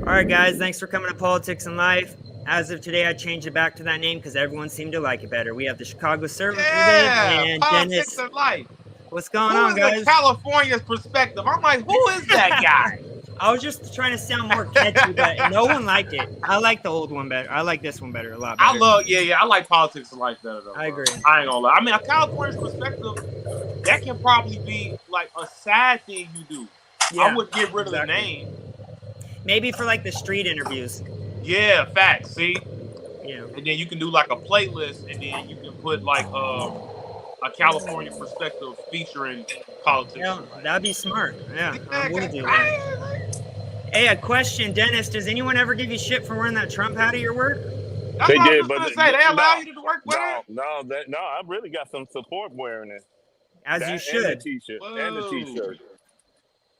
All right, guys, thanks for coming to Politics and Life. As of today, I changed it back to that name because everyone seemed to like it better. We have the Chicago Servant and Politics Dennis. and Life. What's going Who on, is guys? the California's perspective? I'm like, who is that guy? I was just trying to sound more catchy, but no one liked it. I like the old one better. I like this one better, a lot better. I like Politics and Life better though. I agree. I ain't gonna lie. I mean, a California's perspective, that can probably be like a sad thing you do. Yeah, I would get rid of the name. Maybe for like the street interviews. Yeah, facts. See? Yeah. And then you can do like a playlist, and then you can put like a California perspective featuring politics. Yeah, that'd be smart. Yeah, I would do that. Hey, a question, Dennis. Does anyone ever give you shit for wearing that Trump hat at your work? That's what I was gonna say. They allow you to work with it? No, I really got some support wearing it. As you should. And the t-shirt. And the t-shirt.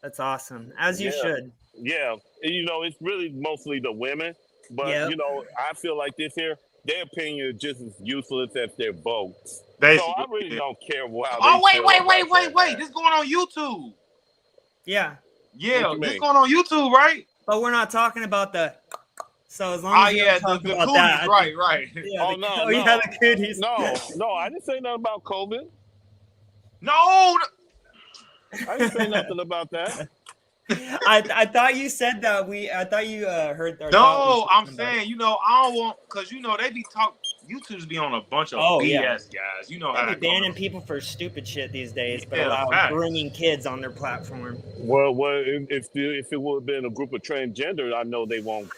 That's awesome. As you should. Yeah. You know, it's really mostly the women. But, you know, I feel like this here, their opinion is just as useless as their votes. Basically, so I really don't care why. Wait. This going on YouTube. Yeah. Yeah, this going on YouTube, right? But we're not talking about the... So as long as you don't talk about that. Right. Yeah, the cooties. No, I didn't say nothing about COVID. No. I didn't say nothing about that. I thought you said that. I thought you heard. No, I'm saying, you know, I don't want, because, you know, they be talking. YouTube's be on a bunch of BS, guys. You know how they're banning people for stupid shit these days, but bringing kids on their platform. Well, if it would have been a group of transgender, I know they won't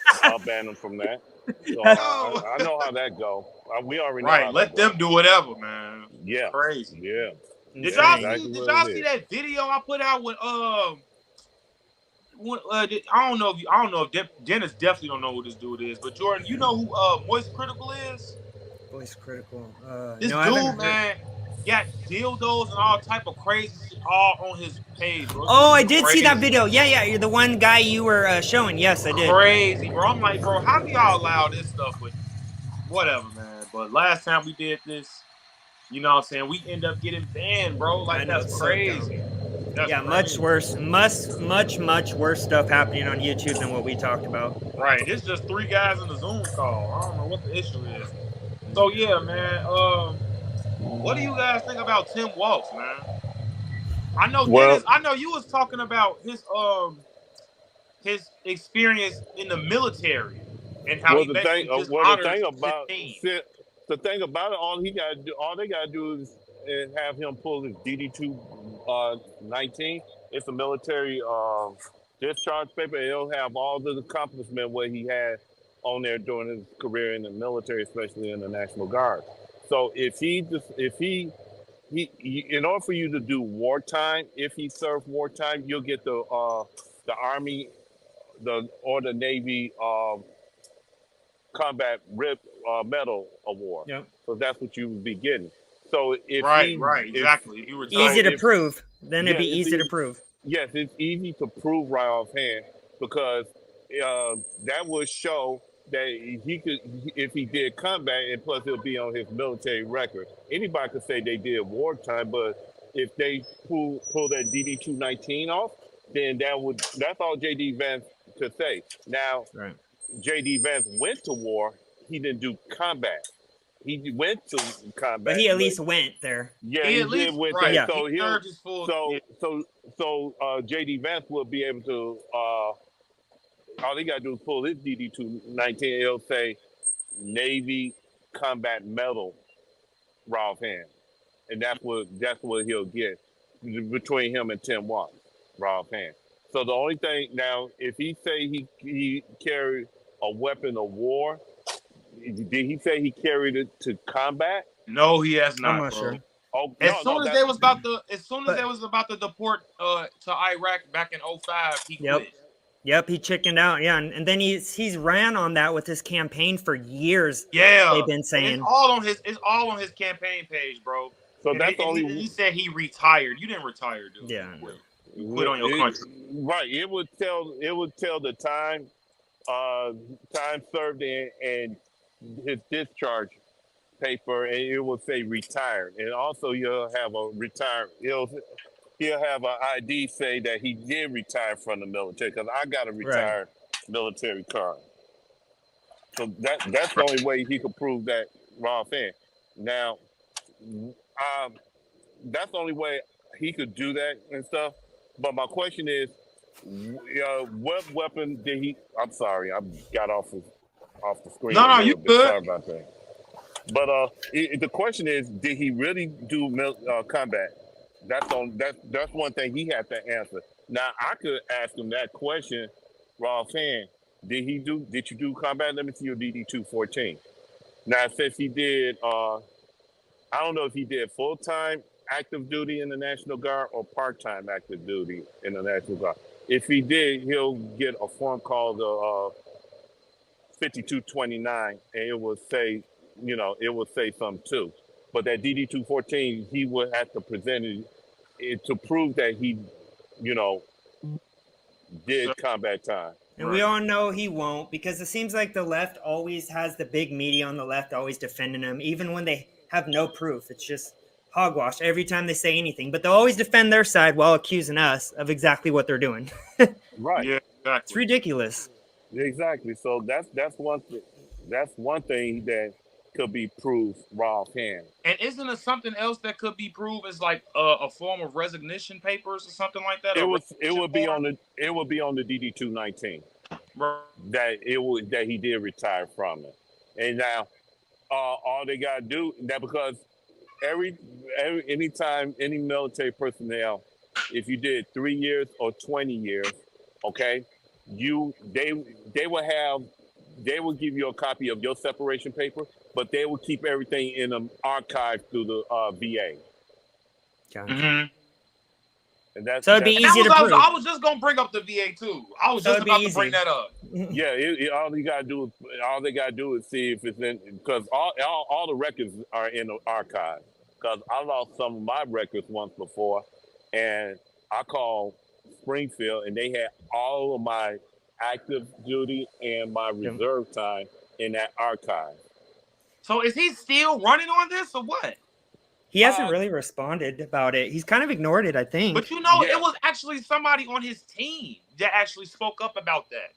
ban them from that. So I know how that go. We already know. Right, let them do whatever, man. Yeah, crazy. Yeah. Did y'all see that video I put out with I don't know if Dennis definitely don't know who this dude is, but Jordan, you know who Moist Critical is? Voice Critical. This dude, man, got dildos and all type of crazy shit all on his page, bro. Oh, I did see that video. Yeah, you're the one guy you were showing. Yes, I did. Crazy, bro. I'm like, bro, how do y'all allow this stuff with whatever, man? But last time we did this, you know what I'm saying, we end up getting banned, bro. Like, that's crazy. Much worse. Much worse stuff happening on YouTube than what we talked about. Right. It's just 3 guys in the Zoom call. I don't know what the issue is. So yeah, man. What do you guys think about Tim Walz, man? I know Dennis, I know you was talking about his experience in the military and how the thing about it, all they gotta do is have him pull his DD-219. It's a military discharge paper. It'll have all the accomplishment what he had on there during his career in the military, especially in the National Guard. So if he in order for you to do wartime, if he served wartime, you'll get the Army, or the Navy Combat Medal Award. Yeah. So that's what you would be getting. So if exactly. Easy to prove. Then it'd be easy to prove. Yes, it's easy to prove right offhand because that would show that he could, if he did combat, and plus it'll be on his military record. Anybody could say they did wartime, but if they pull that DD-219 off, then that's all J.D. Vance could say. Now, J.D. Vance went to war. He didn't do combat. He went to combat, but he at least went there. Yeah, he did went there. Yeah. So J.D. Vance will be able to. All he got to do is pull his DD-219. It'll say Navy Combat Medal right offhand, and that's what he'll get between him and Tim Walz right offhand. So the only thing now, if he say he carried a weapon of war, did he say he carried it to combat? No, he has not. I'm not sure. Oh, as soon as they was about to deport to Iraq back in 2005, he quit. Yep, he chickened out. Yeah, and then he's ran on that with his campaign for years. Yeah, they've been saying it's all on his campaign page, bro. So and that's only he said he retired. You didn't retire, dude. Yeah, you quit on your country. Right. It would tell the time served and his discharge paper, and it will say retired. And also you'll have a retired. He'll have an ID say that he did retire from the military, because I got a retired military card. So that's the only way he could prove that raw fan. Now, that's the only way he could do that and stuff. But my question is, what weapon did he? I'm sorry, I got off the screen. No, you good. Sorry about that. But the question is, did he really do combat? That's one thing he had to answer. Now I could ask him that question, raw fan. Did you do combat? Let me see your DD-214. Now it says he did. I don't know if he did full-time active duty in the National Guard or part-time active duty in the National Guard. If he did, he'll get a form called 5229, and it will say, something too. But that DD-214, he would have to present it to prove that he, did combat time. And we all know he won't, because it seems like the left always has the big media on the left always defending him, even when they have no proof. It's just hogwash every time they say anything. But they'll always defend their side while accusing us of exactly what they're doing. Right. Yeah, exactly. It's ridiculous. Exactly. So that's one thing that could be proved raw hand. And isn't it something else that could be proved as like a form of resignation papers or something like that? It would be on the DD-219 that he did retire from it. And now all they gotta do that, because anytime any military personnel, if you did 3 years or 20 years, okay, they will give you a copy of your separation paper, but they will keep everything in an archive through the VA. Mm-hmm. And that's, so it'd be easy to prove. I was just gonna bring up the VA too. I was just about to bring that up. Yeah, all they gotta do is see if it's in, because all the records are in the archive. Because I lost some of my records once before, and I called Springfield, and they had all of my active duty and my reserve time in that archive. So is he still running on this or what? He hasn't really responded about it. He's kind of ignored it, I think. But it was actually somebody on his team that actually spoke up about that.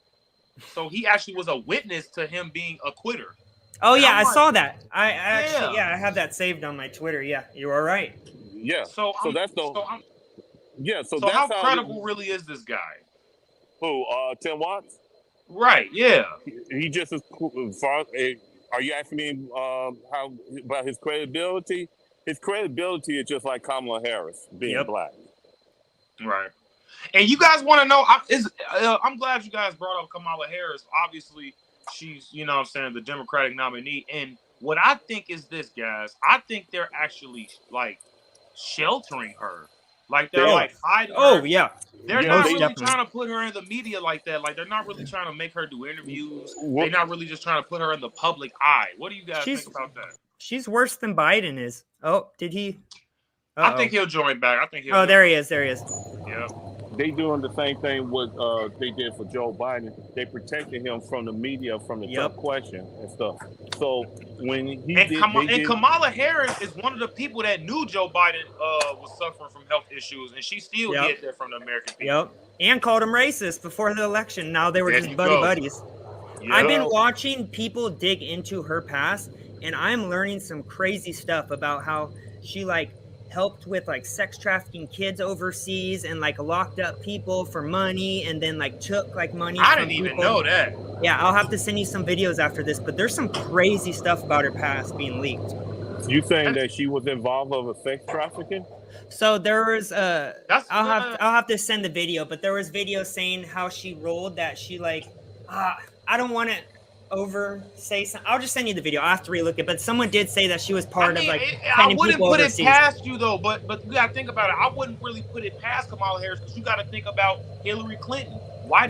So he actually was a witness to him being a quitter. Oh, yeah, I saw that. I have that saved on my Twitter. Yeah, you are right. Yeah. So how credible really is this guy? Who? Tim Watts? Right. Yeah. He just as far. Are you asking me how about his credibility? His credibility is just like Kamala Harris being black. Right. And you guys want to know? I'm glad you guys brought up Kamala Harris. Obviously, she's the Democratic nominee. And what I think is this, guys. I think they're actually like sheltering her. Like they're like hiding her. Oh yeah. They're not really trying to put her in the media like that. Like they're not really trying to make her do interviews. They're not really just trying to put her in the public eye. What do you guys think about that? She's worse than Biden is. Oh, did he? I think he'll join back. There he is. Yeah. They doing the same thing what they did for Joe Biden. They protected him from the media, from the tough question and stuff. So when Kamala Harris is one of the people that knew Joe Biden was suffering from health issues, and she still hid that from the American people. Yep. And called him racist before the election. Now they were just buddies. Yep. I've been watching people dig into her past, and I'm learning some crazy stuff about how she helped with sex trafficking kids overseas and locked up people for money and then took money. I didn't even know that. Yeah, I'll have to send you some videos after this, but there's some crazy stuff about her past being leaked. You saying that she was involved with sex trafficking? So there was I'll have to send the video, but there was video saying how she rolled that she I don't want to say something. I'll just send you the video. I have to relook it, but someone did say that she was part of I wouldn't put it past you though, but you gotta think about it. I wouldn't really put it past Kamala Harris because you gotta think about Hillary Clinton. Why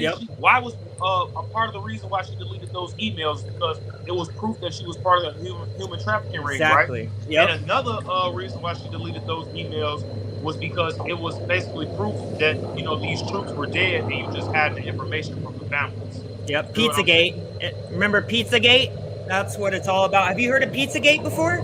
was a part of the reason why she deleted those emails because it was proof that she was part of the human trafficking ring, right? Yep. And another reason why she deleted those emails was because it was basically proof that these troops were dead and you just had the information from the families. Yep, Pizzagate. Remember Pizzagate? That's what it's all about. Have you heard of Pizzagate before?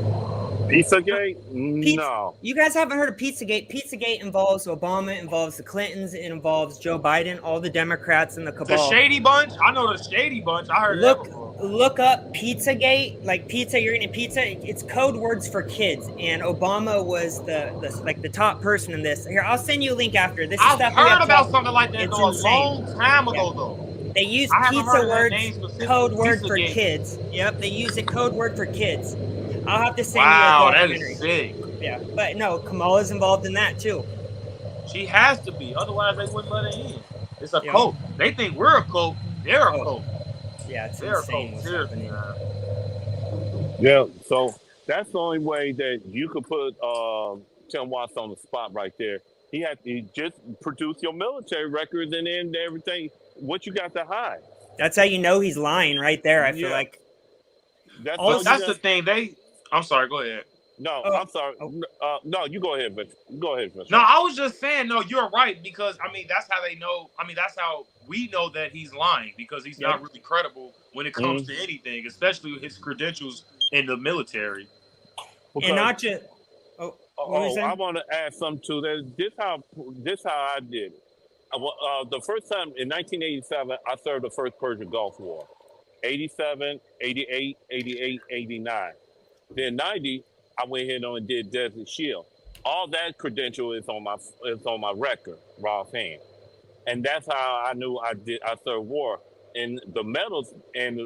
Pizzagate? No. You guys haven't heard of Pizzagate? Pizzagate involves Obama, involves the Clintons, it involves Joe Biden, all the Democrats and the cabal. The Shady Bunch? I know the Shady Bunch. I heard that before. Look up Pizzagate, like pizza, you're eating pizza. It's code words for kids. And Obama was the top person in this. Here, I'll send you a link after. This is I've heard about something like that though, a long time ago though. They use pizza words, code word for kids. Yep, they use a code word for kids. I'll have to send you a documentary. That is sick. Yeah, but no, Kamala's involved in that too. She has to be, otherwise they wouldn't let her in. It's a cult. They think we're a cult. They're a cult. Yeah, it's insane what's happening. Yeah, so that's the only way that you could put Tim Walz on the spot right there. He had to just produce your military records and then everything. What you got to hide? That's how you know he's lying right there. I feel like. That's the thing. I'm sorry. Go ahead. No, I'm sorry. No, you go ahead, Vince. Go ahead, Vince. No, I was just saying. No, you're right because that's how they know. That's how we know that he's lying because he's not really credible when it comes to anything, especially with his credentials in the military. Because, and not just. I want to add something to that. This how I did it. The first time in 1987, I served the first Persian Gulf War. 87, 88, 88, 89. Then 90, I went ahead and did Desert Shield. All that credential is on my record, raw hand. And that's how I knew I served war. And the medals and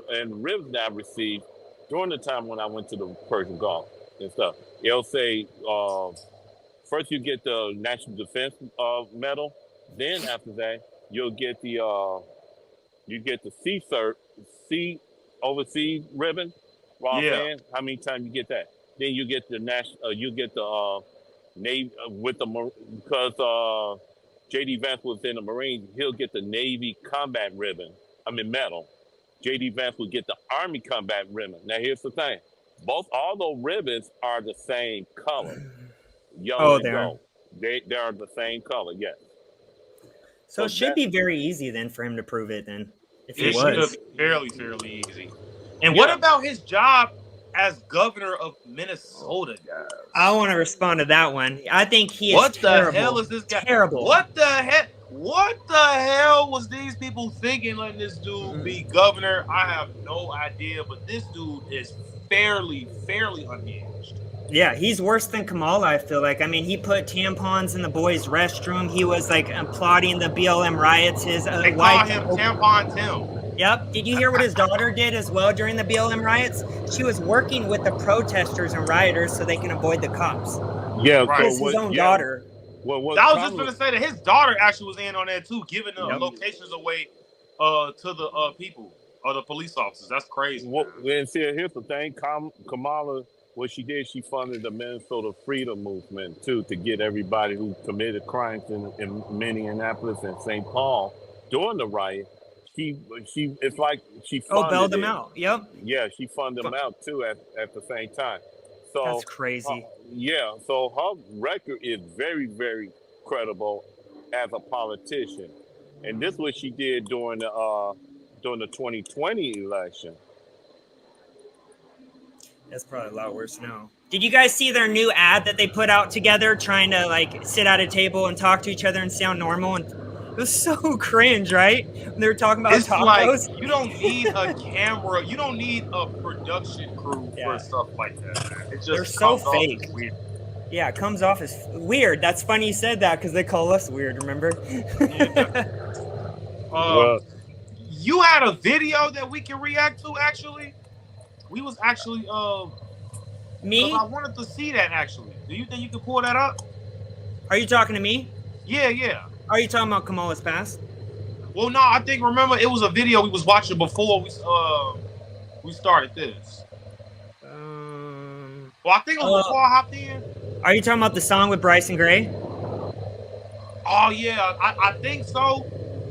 ribbons that I received during the time when I went to the Persian Gulf and stuff. It'll say first you get the National Defense Medal. Then after that, you'll get the C overseas ribbon, raw hand. How many times you get that? Then you get the Navy with the because J.D. Vance was in the Marines. He'll get the Navy combat medal. J.D. Vance will get the Army combat ribbon. Now here's the thing: all those ribbons are the same color, yellow and gold. They are the same color. Yes. So it should be very easy then for him to prove it then. If it should be fairly easy. And what about his job as governor of Minnesota, guys? I want to respond to that one. I think he is What terrible. the hell is this guy? Terrible. What the hell was these people thinking letting this dude be governor? I have no idea, but this dude is fairly unhinged. Yeah, he's worse than Kamala, I feel like. I mean, he put tampons in the boys' restroom. He was like applauding the BLM riots. They call him Tampon Tim. Yep. Did you hear what his daughter did as well during the BLM riots? She was working with the protesters and rioters so they can avoid the cops. Yeah, right. His own daughter. I was just going to say that his daughter actually was in on that too, giving the locations away to the people or the police officers. That's crazy. And see, here's the thing, Kamala. What she did, she funded the Minnesota Freedom Movement, too, to get everybody who committed crimes in Minneapolis and St. Paul during the riot. It's like she funded bailed them out. Yep. Yeah, she funded them out, too, at the same time. So that's crazy. So her record is very, very credible as a politician. And this is what she did during the 2020 election. That's probably a lot worse now. Did you guys see their new ad that they put out together trying to like sit at a table and talk to each other and sound normal? And it was so cringe, right? When they were talking about tacos. Like, you don't need a camera. You don't need a production crew for stuff like that, man. It just They're so fake. Weird. Yeah, it comes off as weird. That's funny you said that because they call us weird, remember? You had a video that we can react to, actually? We was actually me. I wanted to see that actually. Do you think you can pull that up? Are you talking to me? Yeah. Are you talking about Kamala's past? Well, no. Remember, it was a video we was watching before we started this. Well, I think it was before I hopped in. Are you talking about the song with Bryson Gray? Oh yeah, I think so.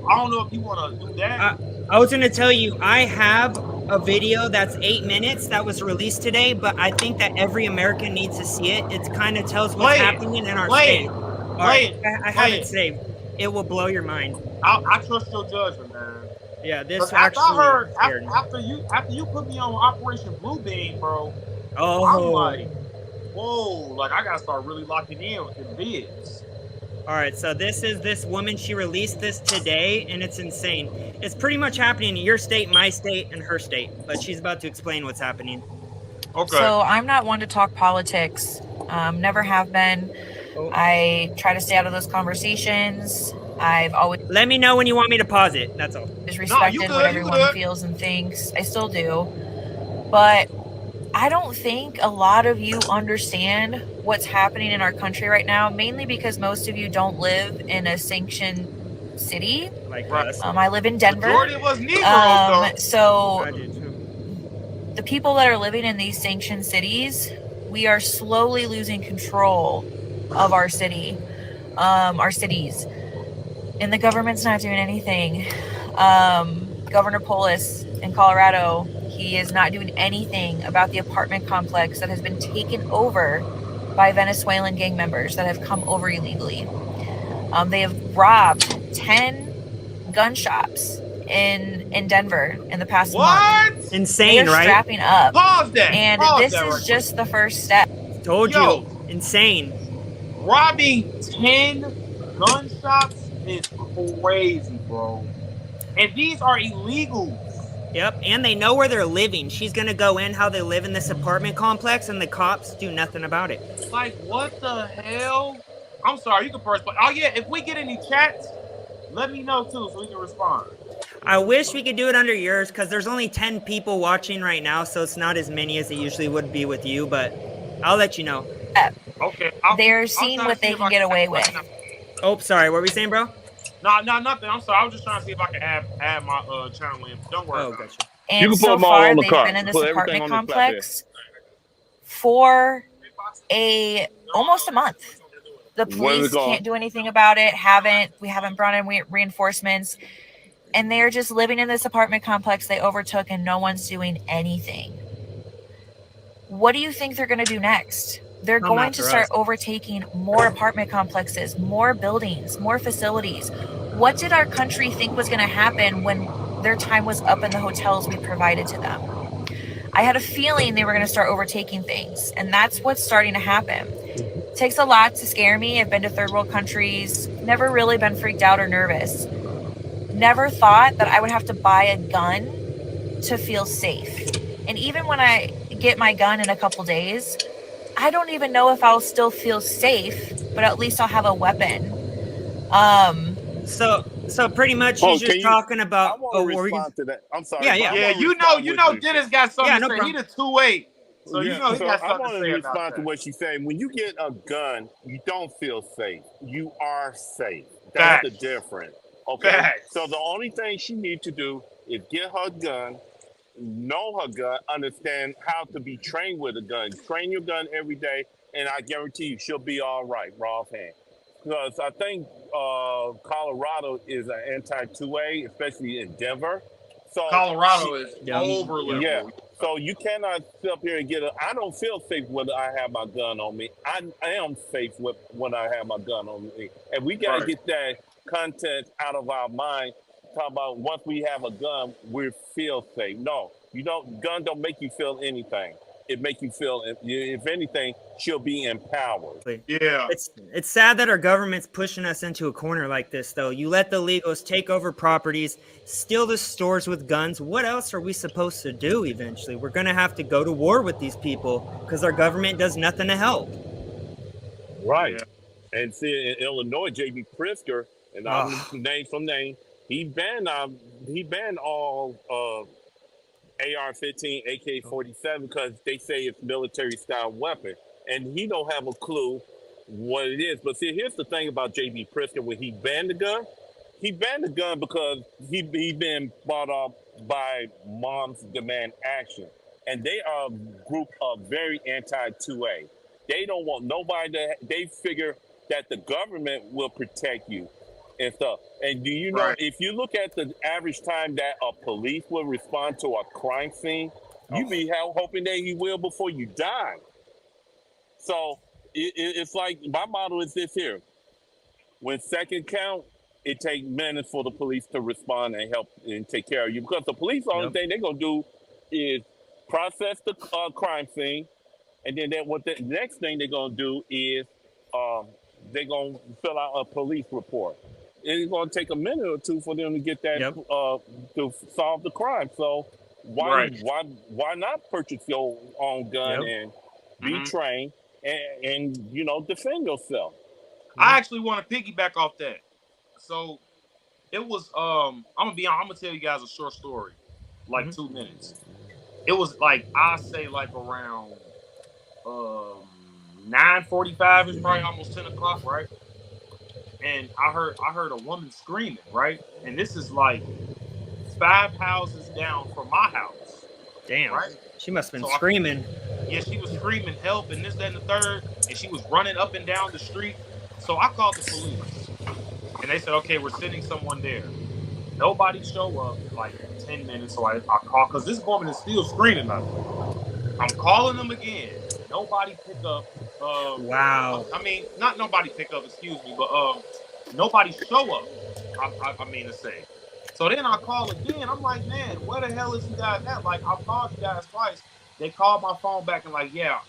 I don't know if you want to do that. I was going to tell you, I have a video that's 8 minutes that was released today, but I think that every American needs to see it. It kind of tells what's happening in our state. I have it saved. It will blow your mind. I trust your judgment, man. Yeah, this actually. After you put me on Operation Bluebeam, bro. Oh, I'm like, whoa, like I gotta start really locking in with the vids. All right, so this is this woman. She released this today, and it's insane. It's pretty much happening in your state, my state, and her state. But she's about to explain what's happening. Okay. So I'm not one to talk politics. Never have been. Oh. I try to stay out of those conversations. I've always... Let me know when you want me to pause it. That's all. Respected what everyone feels and thinks. I still do. But I don't think a lot of you understand what's happening in our country right now, mainly because most of you don't live in a sanctioned city. Like us. I live in Denver. Majority was Negroes, so the people that are living in these sanctioned cities, we are slowly losing control of our city, our cities. And the government's not doing anything. Governor Polis in Colorado, he is not doing anything about the apartment complex that has been taken over by Venezuelan gang members that have come over illegally. They have robbed 10 gun shops in Denver in the past month. Insane, right? Strapping up. Pause that. And this is just the first step. Told you. Insane. Robbing 10 gun shops is crazy, bro. And these are illegals. Yep, and they know where they're living. She's gonna go in how they live in this apartment complex, and the cops do nothing about it. Like, what the hell? I'm sorry, you can first. Oh yeah, if we get any chats, let me know too, so we can respond. I wish we could do it under yours, because there's only 10 people watching right now, so it's not as many as it usually would be with you, but I'll let you know. Okay. They're seeing what they can get away with. Oh, sorry. What were we saying, bro? No, nothing. I'm sorry. I was just trying to see if I can add my channel in. Don't worry. Oh, gotcha. And so far, they've been in this apartment complex for almost a month. The police can't do anything about it. We haven't brought in reinforcements. And they're just living in this apartment complex they overtook, and no one's doing anything. What do you think they're going to do next? They're going to start overtaking more apartment complexes, more buildings, more facilities. What did our country think was going to happen when their time was up in the hotels we provided to them? I had a feeling they were going to start overtaking things, and that's what's starting to happen. It takes a lot to scare me. I've been to third world countries, never really been freaked out or nervous. Never thought that I would have to buy a gun to feel safe. And even when I get my gun in a couple days, I don't even know if I'll still feel safe, but at least I'll have a weapon. So pretty much he's just talking about. I want to respond to that. I'm sorry. Yeah. You know, Dennis got something to say. He's a 2-8. So you know he got something to say. I want to respond to what she's saying. When you get a gun, you don't feel safe. You are safe. That's the difference. Okay. Facts. So the only thing she needs to do is get her gun, know her gun, understand how to be trained with a gun. Train your gun every day, and I guarantee you she'll be all right, raw offhand. Because I think Colorado is an anti-2A, especially in Denver. So Colorado is over liberal. Yeah. So you cannot sit up here and I don't feel safe when I have my gun on me. I am safe when I have my gun on me. And we got to get that content out of our mind. Talk about once we have a gun, we feel safe. No, gun don't make you feel anything. It make you feel, if anything, she'll be empowered. Yeah. It's sad that our government's pushing us into a corner like this, though. You let the illegals take over properties, steal the stores with guns. What else are we supposed to do eventually? We're going to have to go to war with these people because our government does nothing to help. Right. Yeah. And see, in Illinois, J.B. Pritzker, and name from name, he banned all AR-15, AK-47 because they say it's military-style weapon, and he don't have a clue what it is. But see, here's the thing about J.B. Pritzker: when he banned the gun because he been bought up by Moms Demand Action, and they are a group of very anti-2A. They don't want nobody to. They figure that the government will protect you and stuff. And do you know, if you look at the average time that a police will respond to a crime scene, you be hoping that he will before you die. So it's like, my motto is this here: when second count, it takes minutes for the police to respond and help and take care of you, because the police, the only thing they're gonna do is process the crime scene, And then what the next thing they're gonna do is they're gonna fill out a police report. It's gonna take a minute or two for them to get that to solve the crime. So why not purchase your own gun and be trained and defend yourself? I actually want to piggyback off that. So it was I'm gonna tell you guys a short story, like 2 minutes. It was like I say like around 9:45 is probably almost 10 o'clock, right? And I heard a woman screaming, right? And this is like 5 houses down from my house. Damn. Right? She must have been screaming. Yeah, she was screaming help and this, that, and the third. And she was running up and down the street. So I called the police. And they said, okay, we're sending someone there. Nobody show up in like 10 minutes. So I call, because this woman is still screaming about it. I'm calling them again. Nobody pick up. Wow. I mean, not nobody pick up, excuse me, but nobody show up. I mean to say. So then I call again. I'm like, man, where the hell is you guys at? Like, I've called you guys twice. They called my phone back and like, yeah,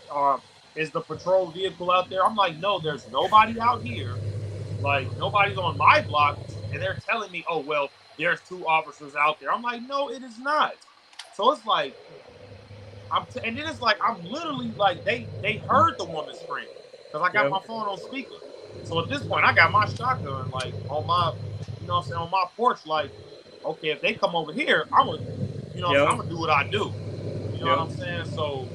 is the patrol vehicle out there? I'm like, no, there's nobody out here. Like, nobody's on my block. And they're telling me, oh, well, there's 2 officers out there. I'm like, no, it is not. So it's like, and then it's like, I'm literally like, they heard the woman scream because I got my phone on speaker. So at this point, I got my shotgun like on my, on my porch. Like, okay, if they come over here, I'm gonna, I'm gonna do what I do. You know what I'm saying? So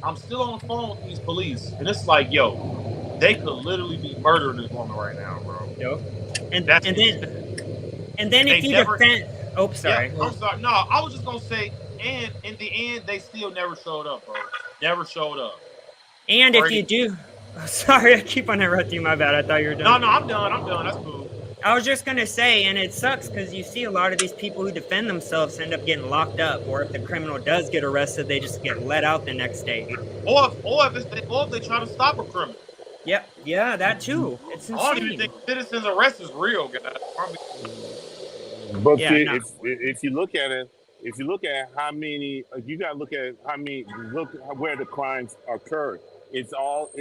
I'm still on the phone with these police, and it's like, yo, they could literally be murdering this woman right now, bro. And then if you defend, oh, sorry. Yeah, I'm sorry. No, I was just gonna say, and in the end, they still never showed up, bro. Never showed up. And if you do, sorry, I keep on interrupting you. My bad. I thought you were done. No, I'm done. That's cool. I was just gonna say, and it sucks because you see a lot of these people who defend themselves end up getting locked up, or if the criminal does get arrested, they just get let out the next day. Or if they try to stop a criminal. Yep. Yeah, that too. It's insane. I don't even think citizens arrest is real, guys. But if you look at it, how many, you got to look at where the crimes occurred. It's all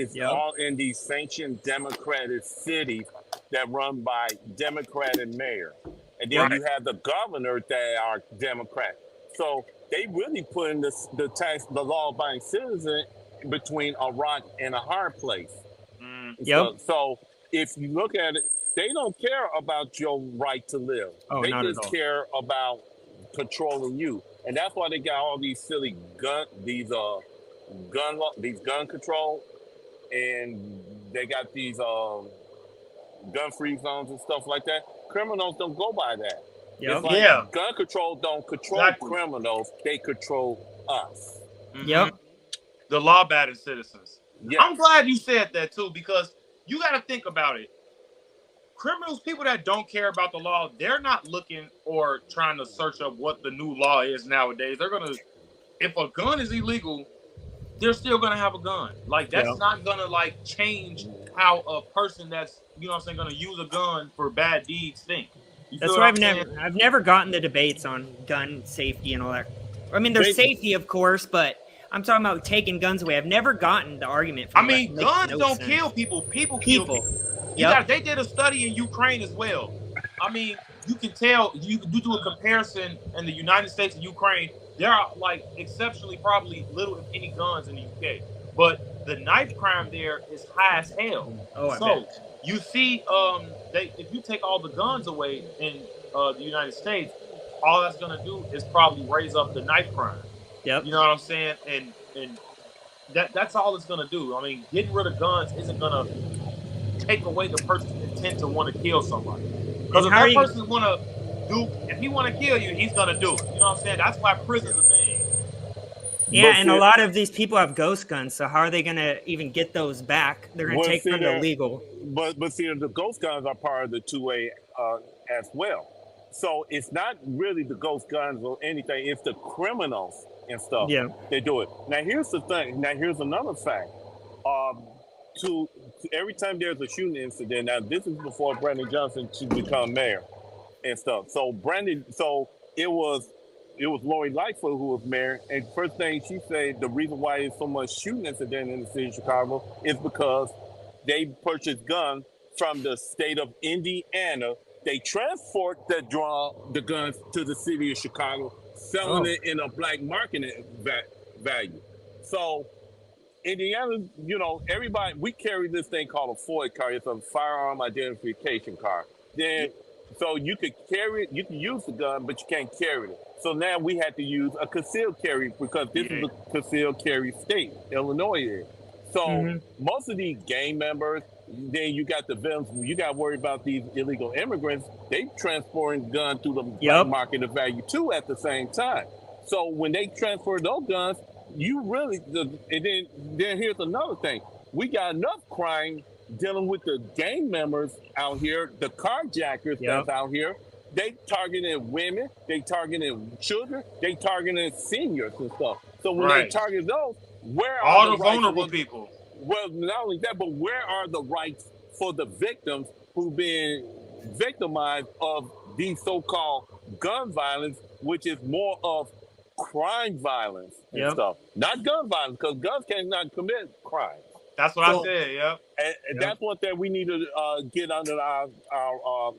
in these sanctioned Democratic cities that run by Democratic mayor, and then you have the governor that are Democrat. So they really put in the law-abiding citizen between a rock and a hard place. So if you look at it, they don't care about your right to live. They just care about controlling you, and that's why they got all these silly gun control, and they got these gun-free zones and stuff like that. Criminals don't go by that. It's like gun control don't control criminals; they control us. The law-abiding citizens. I'm glad you said that too, because you got to think about it. Criminals, people that don't care about the law, they're not looking or trying to search up what the new law is nowadays. They're gonna, if a gun is illegal, they're still gonna have a gun. Like, that's not gonna like change how a person that's, gonna use a gun for bad deeds think. That's why I've never gotten the debates on gun safety and all that. I mean, there's safety, of course, but I'm talking about taking guns away. I've never gotten the argument. I mean, guns don't kill people. People kill people. They did a study in Ukraine as well. I mean, you can tell, you do a comparison in the United States and Ukraine, there are like exceptionally probably little, if any, guns in the UK. But the knife crime there is high as hell. So you see, if you take all the guns away in the United States, all that's gonna do is probably raise up the knife crime. You know what I'm saying? And that's all it's gonna do. I mean, getting rid of guns isn't gonna take away the person's intent to want to kill somebody. Because if that person if he want to kill you, he's gonna do it. You know what I'm saying? That's why prison's a thing. Yeah, and a lot of these people have ghost guns, so how are they gonna even get those back? They're gonna take them illegal. But see, the ghost guns are part of the 2A as well. So it's not really the ghost guns or anything. It's the criminals and stuff. They do it. Now here's the thing. Now here's another fact. Every time there's a shooting incident, now this is before Brandon Johnson to become mayor and stuff. So it was it was Lori Lightfoot who was mayor, and first thing she said, the reason why there's so much shooting incident in the city of Chicago is because they purchased guns from the state of Indiana. They transport the guns to the city of Chicago, selling it in a black market value. So Indiana, everybody, we carry this thing called a FOID card. It's a firearm identification card. Then, so you could carry it, you can use the gun, but you can't carry it. So now we had to use a concealed carry because this is a concealed carry state, Illinois is. So most of these gang members, then you got the villains, you got to worry about these illegal immigrants. They transporting guns through the black market of value too at the same time. So when they transfer those guns, you really, and then here's another thing. We got enough crime dealing with the gang members out here, the carjackers that's out here. They targeting women, they targeting children, they targeting seniors and stuff. So when they target those, where are all the vulnerable people? Well, not only that, but where are the rights for the victims who've been victimized of these so-called gun violence, which is more of crime violence and stuff, not gun violence, because guns cannot commit crime. That's what I said. And that's one thing we need to get under our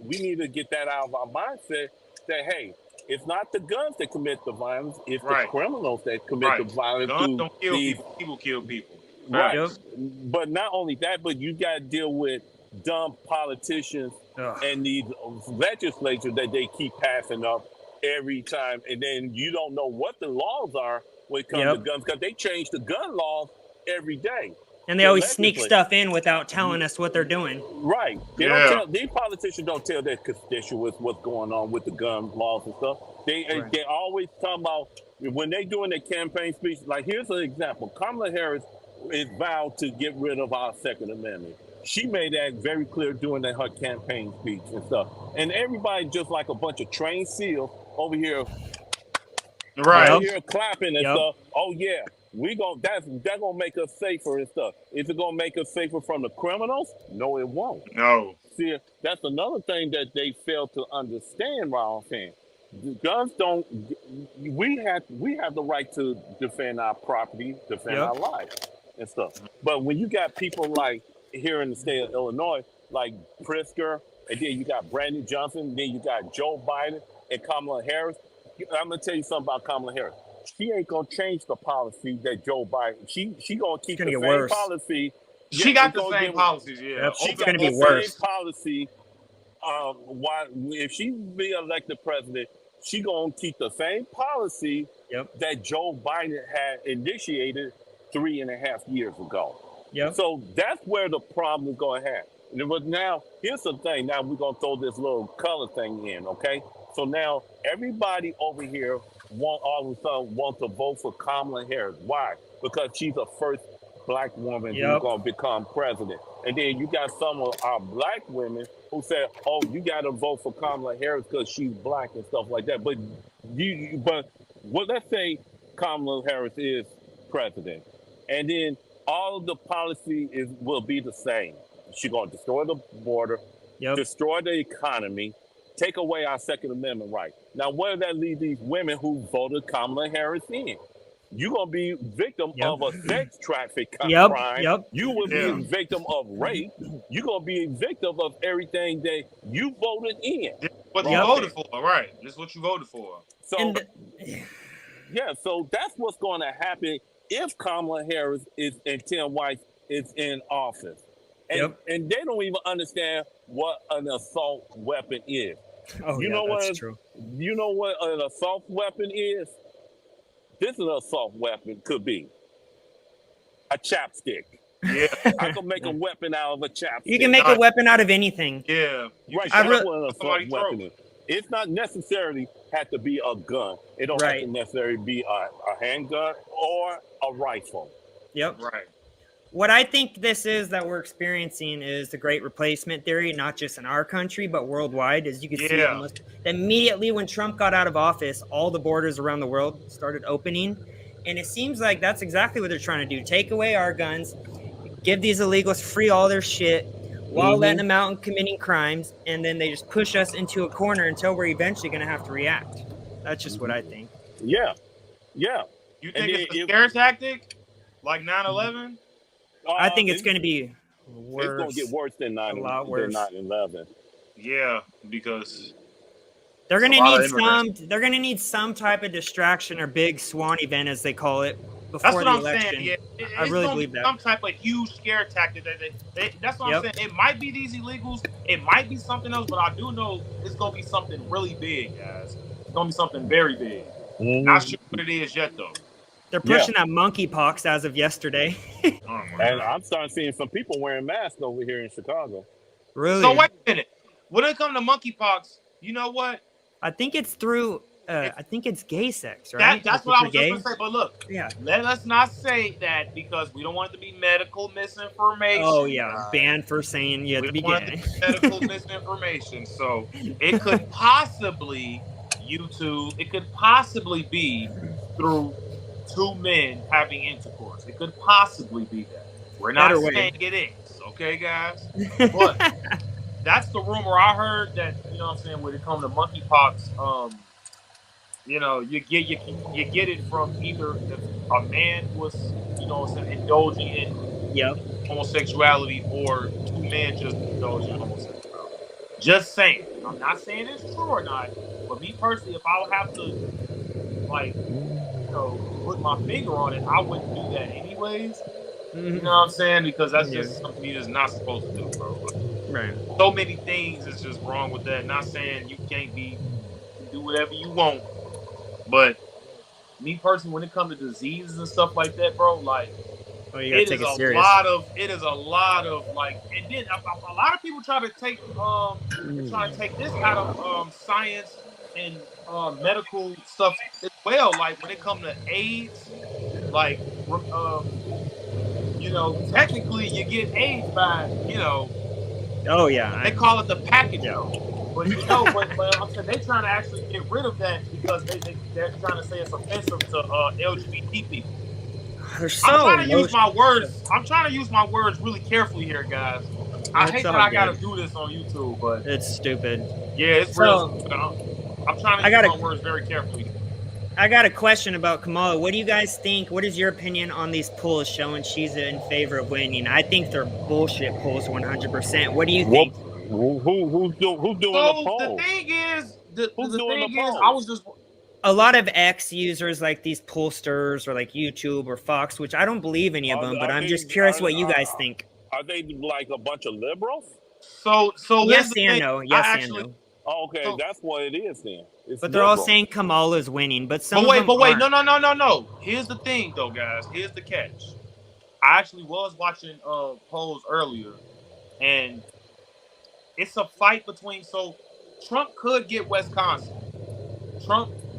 we need to get that out of our mindset that, hey, it's not the guns that commit the violence, it's the criminals that commit the violence. Guns don't kill people kill people. Right. But not only that, but you got to deal with dumb politicians and these legislatures that they keep passing up every time. And then you don't know what the laws are when it comes to guns, because they change the gun laws every day. And they always sneak stuff in without telling us what they're doing. Right. These politicians don't tell their constituents what's going on with the gun laws and stuff. They always talk about, when they doing their campaign speech, like here's an example. Kamala Harris is vowed to get rid of our Second Amendment. She made that very clear during her campaign speech and stuff. And everybody just like a bunch of trained seals over here, over here clapping and stuff. Oh yeah, that's gonna make us safer and stuff. Is it gonna make us safer from the criminals? No, it won't. No. See, that's another thing that they fail to understand, Ron Fan. Guns don't. We have the right to defend our property, defend our life and stuff. But when you got people like here in the state of Illinois, like Pritzker, and then you got Brandon Johnson, then you got Joe Biden and Kamala Harris. I'm gonna tell you something about Kamala Harris. She ain't gonna change the policy that Joe Biden. She gonna keep the same policy. She got the same policies. Yeah, she got the same policy. If she be elected president, she gonna keep the same policy that Joe Biden had initiated 3.5 years ago. So that's where the problem is going to happen. But now, here's the thing. Now we're going to throw this little color thing in, okay? So now everybody over here all of a sudden wants to vote for Kamala Harris. Why? Because she's the first black woman who's going to become president. And then you got some of our black women who say, oh, you got to vote for Kamala Harris because she's black and stuff like that. But let's say Kamala Harris is president. And then all of the policy will be the same. She's going to destroy the border, destroy the economy, take away our Second Amendment right. Now, where does that leave these women who voted Kamala Harris in? You're going to be victim of a sex traffic crime. You will be a victim of rape. You're going to be a victim of everything that you voted in. What you voted for, right. This is what you voted for. So, so that's what's going to happen if Kamala Harris and Tim White is in office. And they don't even understand what an assault weapon is. You know what an assault weapon is? This is an assault weapon could be a chapstick. Yeah. I can make a weapon out of a chapstick. You can make a weapon out of anything. Yeah. Right. That's what an assault weapon is. It's not necessarily have to be a gun. It don't have to necessarily be a handgun or a rifle. Right. What I think this is that we're experiencing is the great replacement theory, not just in our country, but worldwide. As you can see, almost immediately when Trump got out of office, all the borders around the world started opening. And it seems like that's exactly what they're trying to do. Take away our guns, give these illegals free all their shit while letting them out and committing crimes. And then they just push us into a corner until we're eventually going to have to react. That's just what I think. Yeah. You think it's a scare tactic, like 9/11? I think it's going to be worse. It's going to get worse than 9/11. Yeah, because they're going to need some type of distraction or big swan event, as they call it, before the election. Saying. Yeah, I really believe that. Some type of huge scare tactic. That's what I'm saying. It might be these illegals. It might be something else, but I do know it's going to be something really big, guys. It's going to be something very big. Not sure what it is yet, though. They're pushing that monkeypox as of yesterday. And I'm starting seeing some people wearing masks over here in Chicago. Really? So wait a minute. When it comes to monkeypox, you know what? I think it's through. I think it's gay sex, right? That's what I was just going to say. But look, let us not say that because we don't want it to be medical misinformation. Oh yeah, banned for saying you have to be gay. Medical misinformation. So it could possibly it could possibly be through two men having intercourse. It could possibly be that. We're not saying it is, okay, guys? But that's the rumor I heard that, you know what I'm saying, when it comes to monkeypox, you know, you get it from either if a man was, you know what I'm saying, indulging in homosexuality or two men just indulging in homosexuality. Just saying. I'm not saying it's true or not, but me personally, if I would have to, like, you know, put my finger on it, I wouldn't do that anyways. You know what I'm saying? Because that's just something you're just not supposed to do, bro. Right. So many things is just wrong with that. Not saying you can't do whatever you want, but me personally, when it comes to diseases and stuff like that, bro, like, it is a lot of like, and then a lot of people try to take this out of science and medical stuff as well. Like when it comes to AIDS, like you know, technically you get AIDS by, you know. Oh yeah. They call it the package. But you know, but I'm saying they're trying to actually get rid of that because they're trying to say it's offensive to LGBT people. I'm trying to use my words really carefully here, guys. I hate that I gotta do this on YouTube, but it's stupid. Yeah, it's real stupid. I'm trying to use my words very carefully. I got a question about Kamala. What do you guys think? What is your opinion on these polls showing she's in favor of winning? I think they're bullshit polls 100%. What do you think? Who's doing the poll? The thing is, I was just... A lot of X users, like these pollsters or like YouTube or Fox, which I don't believe any of them, but I'm just curious what you guys think. Are they like a bunch of liberals? So yes and no. Yes and no. Oh, okay, so, that's what it is then. But they're all saying Kamala's winning. But some wait, no. Here's the thing, though, guys. Here's the catch. I actually was watching polls earlier, and it's a fight between. So Trump could get Wisconsin.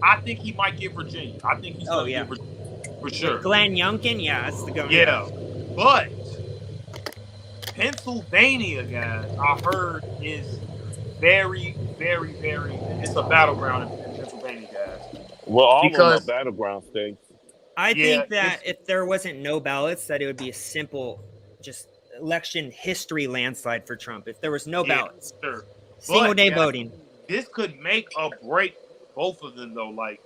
I think he might get Virginia. I think he's going to get Virginia for sure. Glenn Youngkin, that's the governor. Yeah, but Pennsylvania, guys, I heard is very, very, very. It's a battleground in Pennsylvania, guys. Well, all of them are battleground states. I think that if there wasn't no ballots, that it would be a simple, just election history landslide for Trump. If there was no ballots, single day voting, this could make or break both of them, though. Like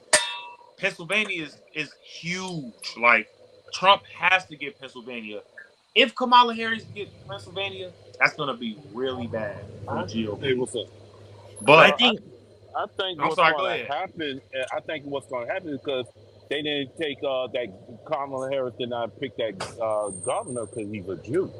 Pennsylvania is huge. Like Trump has to get Pennsylvania. If Kamala Harris gets Pennsylvania, that's going to be really bad for the GOP. But I think what's going to happen. I think what's going to happen is because they didn't take that Kamala Harris did not pick that governor because he's a Jew.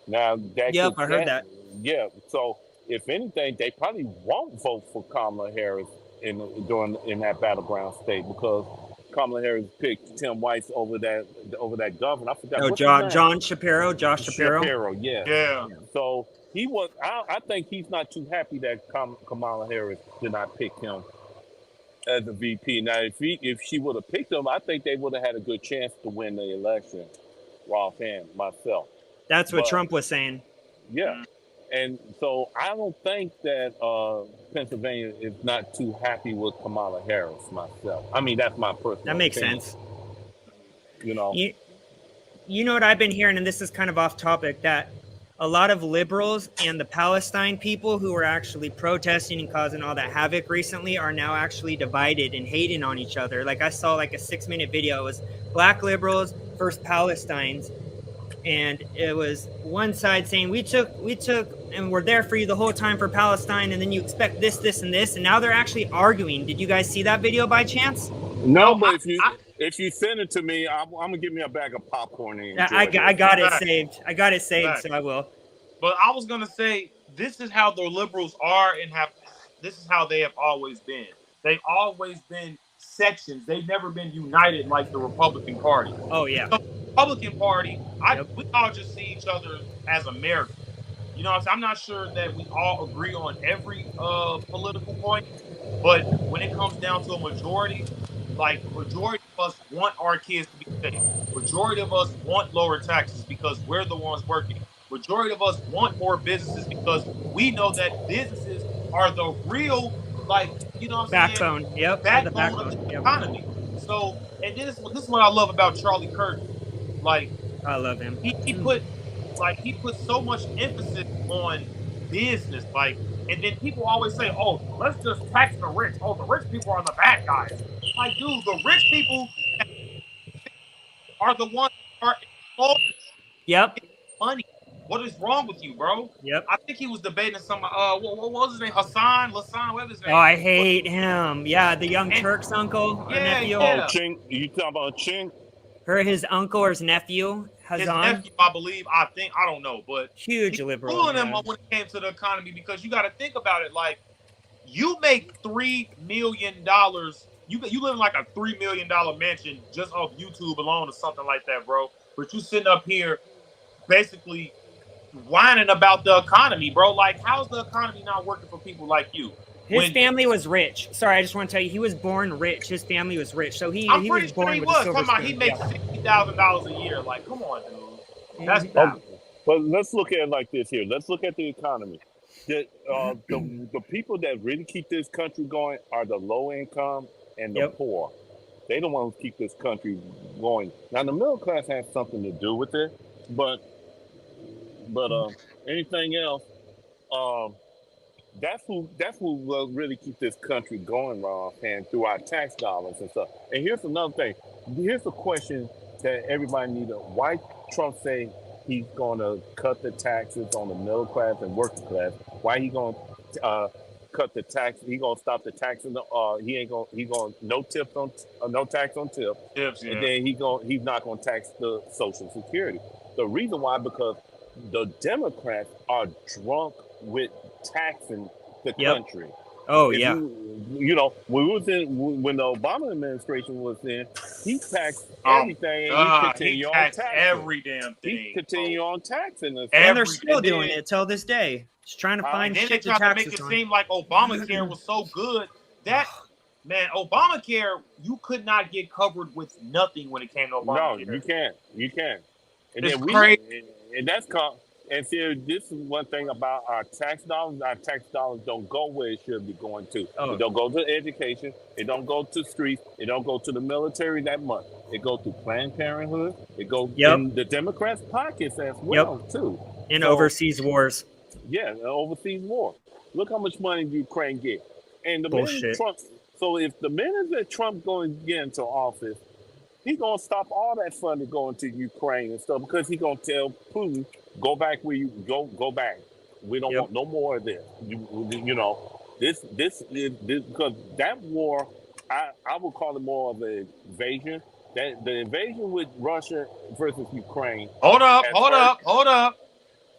Now that I heard that. Yeah, so if anything, they probably won't vote for Kamala Harris in that battleground state because Kamala Harris picked Tim Weiss over that governor. I forgot. Josh Shapiro. Yeah. So he was. I think he's not too happy that Kamala Harris did not pick him as the VP. Now, if she would have picked him, I think they would have had a good chance to win the election. Offhand, myself. That's what Trump was saying. Yeah. And so I don't think that Pennsylvania is not too happy with Kamala Harris myself. I mean, that's my personal That makes opinion. sense. You know. You know what I've been hearing, and this is kind of off topic, that a lot of liberals and the Palestine people who were actually protesting and causing all that havoc recently are now actually divided and hating on each other. Like I saw like a 6-minute video. It was black liberals versus Palestinians. And it was one side saying we took and we're there for you the whole time for Palestine, and then you expect this, this, and this, and now they're actually arguing. Did you guys see that video by chance? No, but if you send it to me, I'm gonna give me a bag of popcorn. And I got it saved. I got it saved, so I will. But I was gonna say, this is how the liberals are, and this is how they have always been. They've always been sections. They've never been united like the Republican Party. Oh yeah. So, Republican Party, we all just see each other as Americans. You know what I'm saying? I'm not sure that we all agree on every political point, but when it comes down to a majority, like majority of us want our kids to be safe. Majority of us want lower taxes because we're the ones working. Majority of us want more businesses because we know that businesses are the real, like, you know what I'm backbone. saying? Yep. Backbone of the economy. So, and this is what I love about Charlie Kirk. Like, I love him. He put so much emphasis on business, like, and then people always say, "Oh, let's just tax the rich. Oh, the rich people are the bad guys." Like, dude, the rich people are the ones who are money. What is wrong with you, bro? Yep. I think he was debating some. What was his name? Hassan, whatever his name. Oh, I hate him. Yeah, the Young Turk's uncle, nephew. Oh, Ching. You talking about Ching? His uncle or his nephew, Hassan. His nephew, I believe. I don't know, but huge liberal. Fooling him when it came to the economy, because you got to think about it. Like, you make $3 million. You live in like a $3 million mansion just off YouTube alone or something like that, bro. But you sitting up here, basically whining about the economy, bro. Like, how's the economy not working for people like you? His family was rich. Sorry, I just want to tell you, he was born rich. His family was rich, so I'm pretty sure he was. Talking about he makes $60,000 a year. Like, come on, dude. That's bad. But let's look at it like this here. Let's look at the economy. The people that really keep this country going are the low income and the poor. They don't want to keep this country going. Now, the middle class has something to do with it, but anything else, that's who will really keep this country going, Ron, and through our tax dollars and stuff. And here's another thing. Here's the question that everybody needs. Why Trump say he's going to cut the taxes on the middle class and working class? Why he going to cut the tax? He going to stop the taxes? He going no tips on no tax on tips. Tips, yeah. And then he's not going to tax the Social Security. The reason why, because the Democrats are drunk with taxing the country. Oh, if you know, when the Obama administration was in, he taxed everything. And he taxed every damn thing. He continued on taxing us. And they're still doing it till this day. Just trying to find shit to tax. Then they tried to make it seem like Obamacare was so good that, man, Obamacare, you could not get covered with nothing when it came to Obamacare. No, you can't. And it's then crazy. And that's called. And see, this is one thing about our tax dollars. Our tax dollars don't go where it should be going to. It don't go to education. It don't go to streets. It don't go to the military that much. It goes to Planned Parenthood. It goes in the Democrats' pockets as well, too. In overseas wars. Yeah, overseas war. Look how much money Ukraine get. And the bullshit. So if the minute that Trump going to get into office, he's going to stop all that funding going to Ukraine and stuff, because he's going to tell Putin, go back where you go back. We don't want no more of this. You know, this because that war, I would call it more of an invasion. That the invasion with Russia versus Ukraine. Hold up.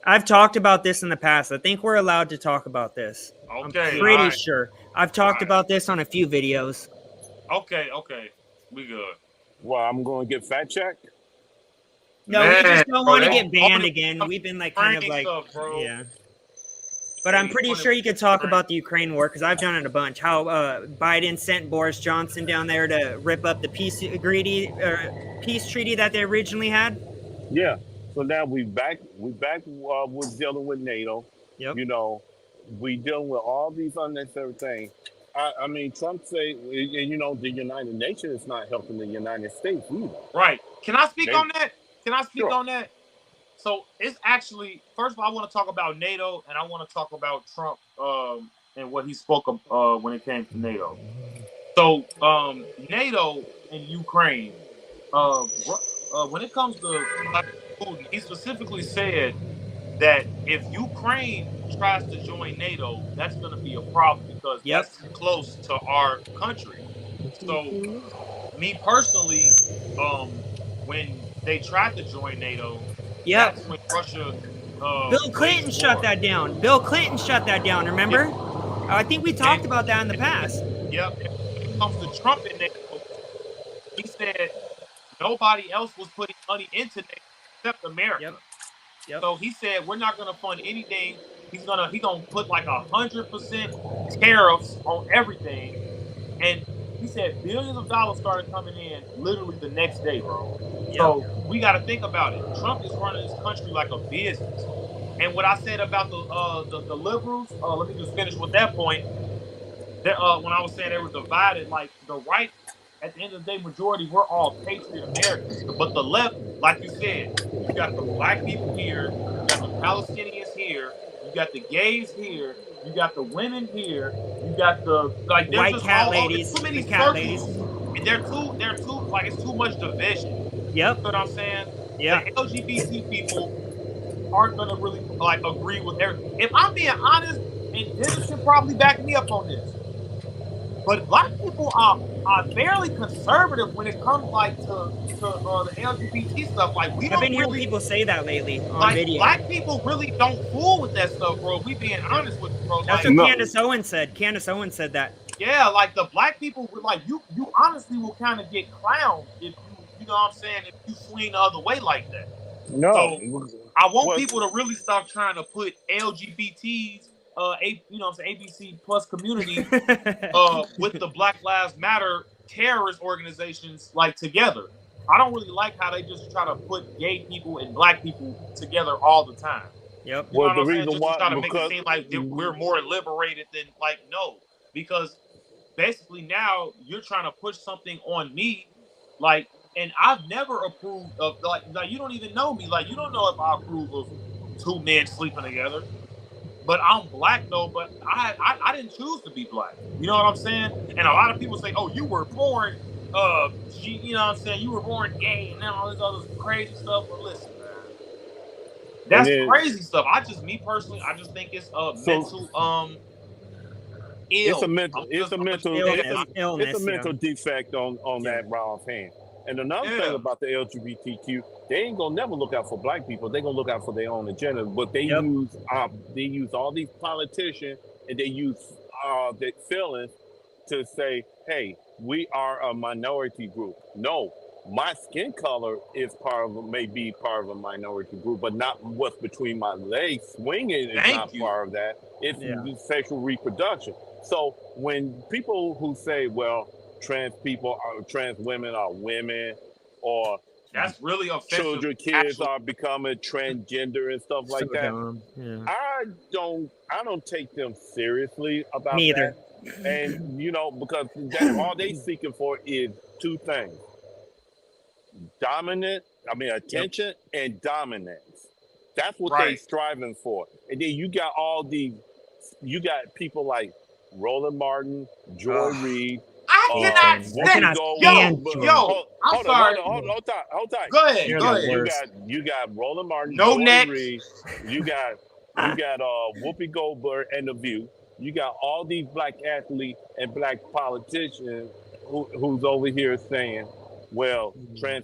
I've talked about this in the past. I think we're allowed to talk about this. Okay. I'm pretty sure. I've talked about this on a few videos. Okay. We good. Well, I'm going to get fact checked. No, we just don't want to get banned again. We've been like kind of like, yeah. But I'm pretty sure you could talk about the Ukraine war, because I've done it a bunch. How Biden sent Boris Johnson down there to rip up the peace treaty that they originally had. Yeah. So now we back with dealing with NATO. Yep. You know, we dealing with all these unnecessary things. I mean, Trump say, you know, the United Nations is not helping the United States either. Right. Can I speak on that? So it's actually, first of all, I want to talk about NATO, and I want to talk about Trump and what he spoke of when it came to NATO. So NATO and Ukraine, when it comes to Putin, he specifically said that if Ukraine tries to join NATO, that's going to be a problem because that's close to our country. So, me personally, when they tried to join NATO, that's when Russia. Bill Clinton shut that down. Bill Clinton shut that down. Remember? I think we talked about that in the past. Yep. And when it comes to Trump and NATO, he said nobody else was putting money into NATO except America. Yep. So he said we're not going to fund anything. He's gonna put like 100% tariffs on everything, and he said billions of dollars started coming in literally the next day, bro. Yep. So we got to think about it. Trump is running this country like a business. And what I said about the liberals, let me just finish with that point. When I was saying they were divided, like the right, at the end of the day, majority, we're all patriot Americans. But the left, like you said, you got the black people here, you got the Palestinians here, you got the gays here, you got the women here, you got the like white cat ladies, too many circles, and they're too like it's too much division. Yep. You know what I'm saying? Yeah. The LGBT people aren't gonna really like agree with everything. If I'm being honest, and Dennis can probably back me up on this, but black people are fairly conservative when it comes like to the LGBT stuff. Like I've been hearing people say that lately on video. Black people really don't fool with that stuff, bro. We being honest with you, bro. That's what Candace Owens said. Candace Owens said that. Yeah, like the black people, like you honestly will kind of get clowned if you know what I'm saying, if you swing the other way like that. No. So I want people to really stop trying to put LGBTs, ABC plus community with the Black Lives Matter terrorist organizations like together. I don't really like how they just try to put gay people and black people together all the time. Yep. You know what I'm saying? Just to try to make it seem like we're more liberated than like no, because basically now you're trying to push something on me, like, and I've never approved of like you don't even know me, like you don't know if I approve of two men sleeping together. But I'm black though, but I didn't choose to be black. You know what I'm saying? And a lot of people say, oh, you were born, you know what I'm saying? You were born gay and all this other crazy stuff. But listen, man, that's crazy stuff. Me personally, I just think it's mental, it's a mental defect on that Ralph hand. And another thing about the LGBTQ, they ain't gonna never look out for black people. They're gonna look out for their own agenda. But they use all these politicians and they use their feelings to say, "Hey, we are a minority group." No, my skin color may be part of a minority group, but not what's between my legs. Swinging is not part of that. It's sexual reproduction. So when people who say, "Well, trans women are women," or that's really offensive. Kids are becoming transgender and stuff like that. Yeah. I don't take them seriously about Neither. that. And because all they seeking for is two things: attention and dominance. That's what they striving for. And then you got people like Roland Martin, Joy Reid. I cannot stand. I'm sorry. Hold tight. Go ahead. You got Roland Martin, no Joy Reid. You got Whoopi Goldberg and The View. You got all these black athletes and black politicians who's over here saying, "Well, trans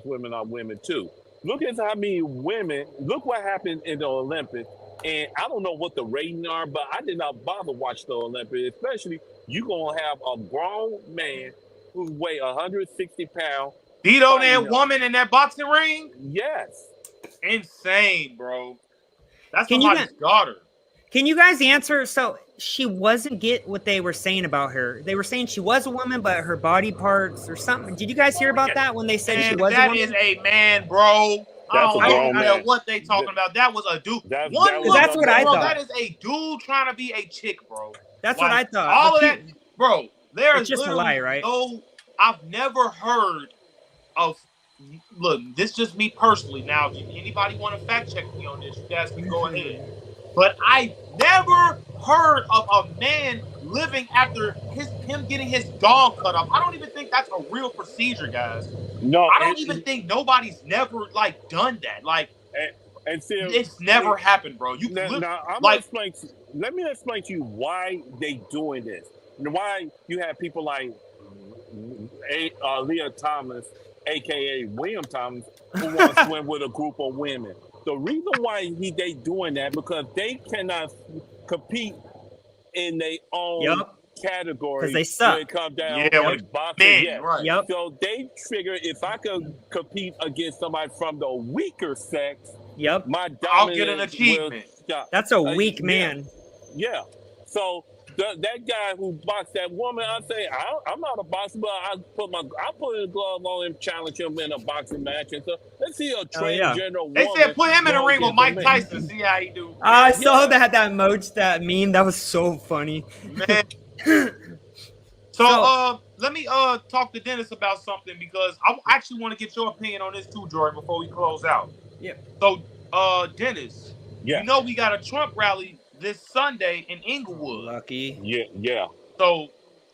women are women too." Look at how many women. Look what happened in the Olympics. And I don't know what the ratings are, but I did not bother watch the Olympics, especially. You're going to have a grown man who weighs 160 pounds. Beat on that woman in that boxing ring? Yes. Insane, bro. That's somebody's daughter. Can you guys answer? So she wasn't get what they were saying about her. They were saying she was a woman, but her body parts or something. Did you guys hear about that when they said she was a woman? That is a man, bro. I don't know what they talking about. That was a dude. That's what I thought. That is a dude trying to be a chick, bro. That's what I thought. All of that, bro. There's just a lie, right? I've never heard of look, this is just me personally. Now, if anybody want to fact check me on this, you guys can go ahead. But I never heard of a man living after him getting his dong cut off. I don't even think that's a real procedure, guys. No, I don't even think nobody's never like done that. Like, and see, it's never happened, bro. You now let me explain to you why they doing this. Why you have people like Leah Thomas, aka William Thomas, who want to swim with a group of women. The reason why they doing that because they cannot compete in their own category because they suck. When it comes down to boxing. Right. So they figure if I could compete against somebody from the weaker sex, my dominance I'll get an achievement. That's a weak man. Yeah. So that guy who boxed that woman, I say I'm not a boxer, but I put a glove on him, challenge him in a boxing match, and so let's see a transgender woman. They said put him in a ring with Mike Tyson, see how he do. I saw that meme. That was so funny, man. So let me talk to Dennis about something because I actually want to get your opinion on this too, Jordan, before we close out. Yeah. So Dennis, you know we got a Trump rally this Sunday in Inglewood. Lucky. Yeah. So,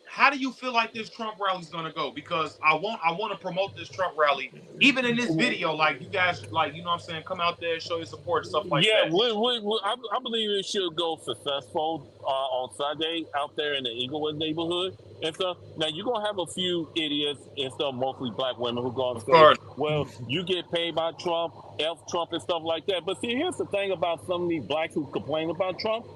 how do you feel like this Trump rally is going to go? Because I want to promote this Trump rally, even in this video. Like you guys, like you know what I'm saying, come out there, show your support, stuff like that. I believe it should go successful on Sunday out there in the Inglewood neighborhood and stuff. Now you're gonna have a few idiots and stuff, mostly black women who go on stage. Well, you get paid by Trump, F Trump and stuff like that. But see, here's the thing about some of these blacks who complain about Trump.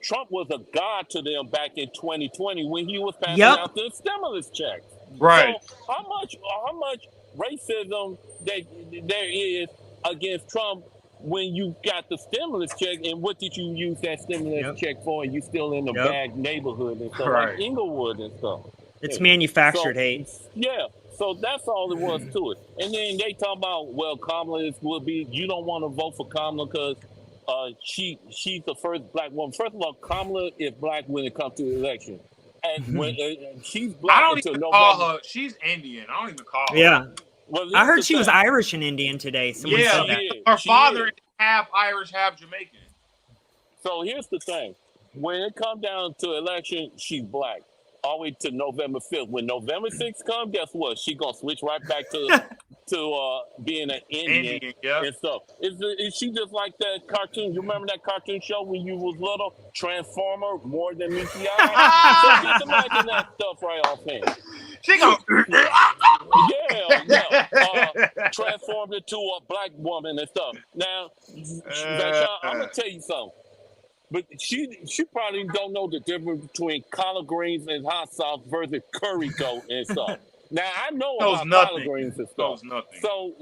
Trump was a god to them back in 2020 when he was passing out the stimulus checks. Right. So how much racism there is against Trump when you got the stimulus check, and what did you use that stimulus check for? And you still in the bad neighborhood and stuff like Inglewood and stuff. It's manufactured hate. Yeah. So that's all it was to it. And then they talk about, well, Kamala you don't want to vote for Kamala because she's the first black woman. First of all, Kamala is black when it comes to the election. And when she's black, I don't even call her. She's Indian. I don't even call her. Yeah. Well, I heard she was Irish and Indian today. Someone said that. Her father is half Irish, half Jamaican. So here's the thing. When it comes down to election, she's black. All the way to November 5th. When November 6th comes, guess what? She's going to switch right back to being an Indian and stuff. Is she just like that cartoon? You remember that cartoon show when you was little? Transformer, more than Mickey So just imagine that stuff right offhand. She go, transformed into a black woman and stuff. Now, I'm going to tell you something. But she probably don't know the difference between collard greens and hot sauce versus curry goat and stuff. Now, I know about collard greens and stuff. So,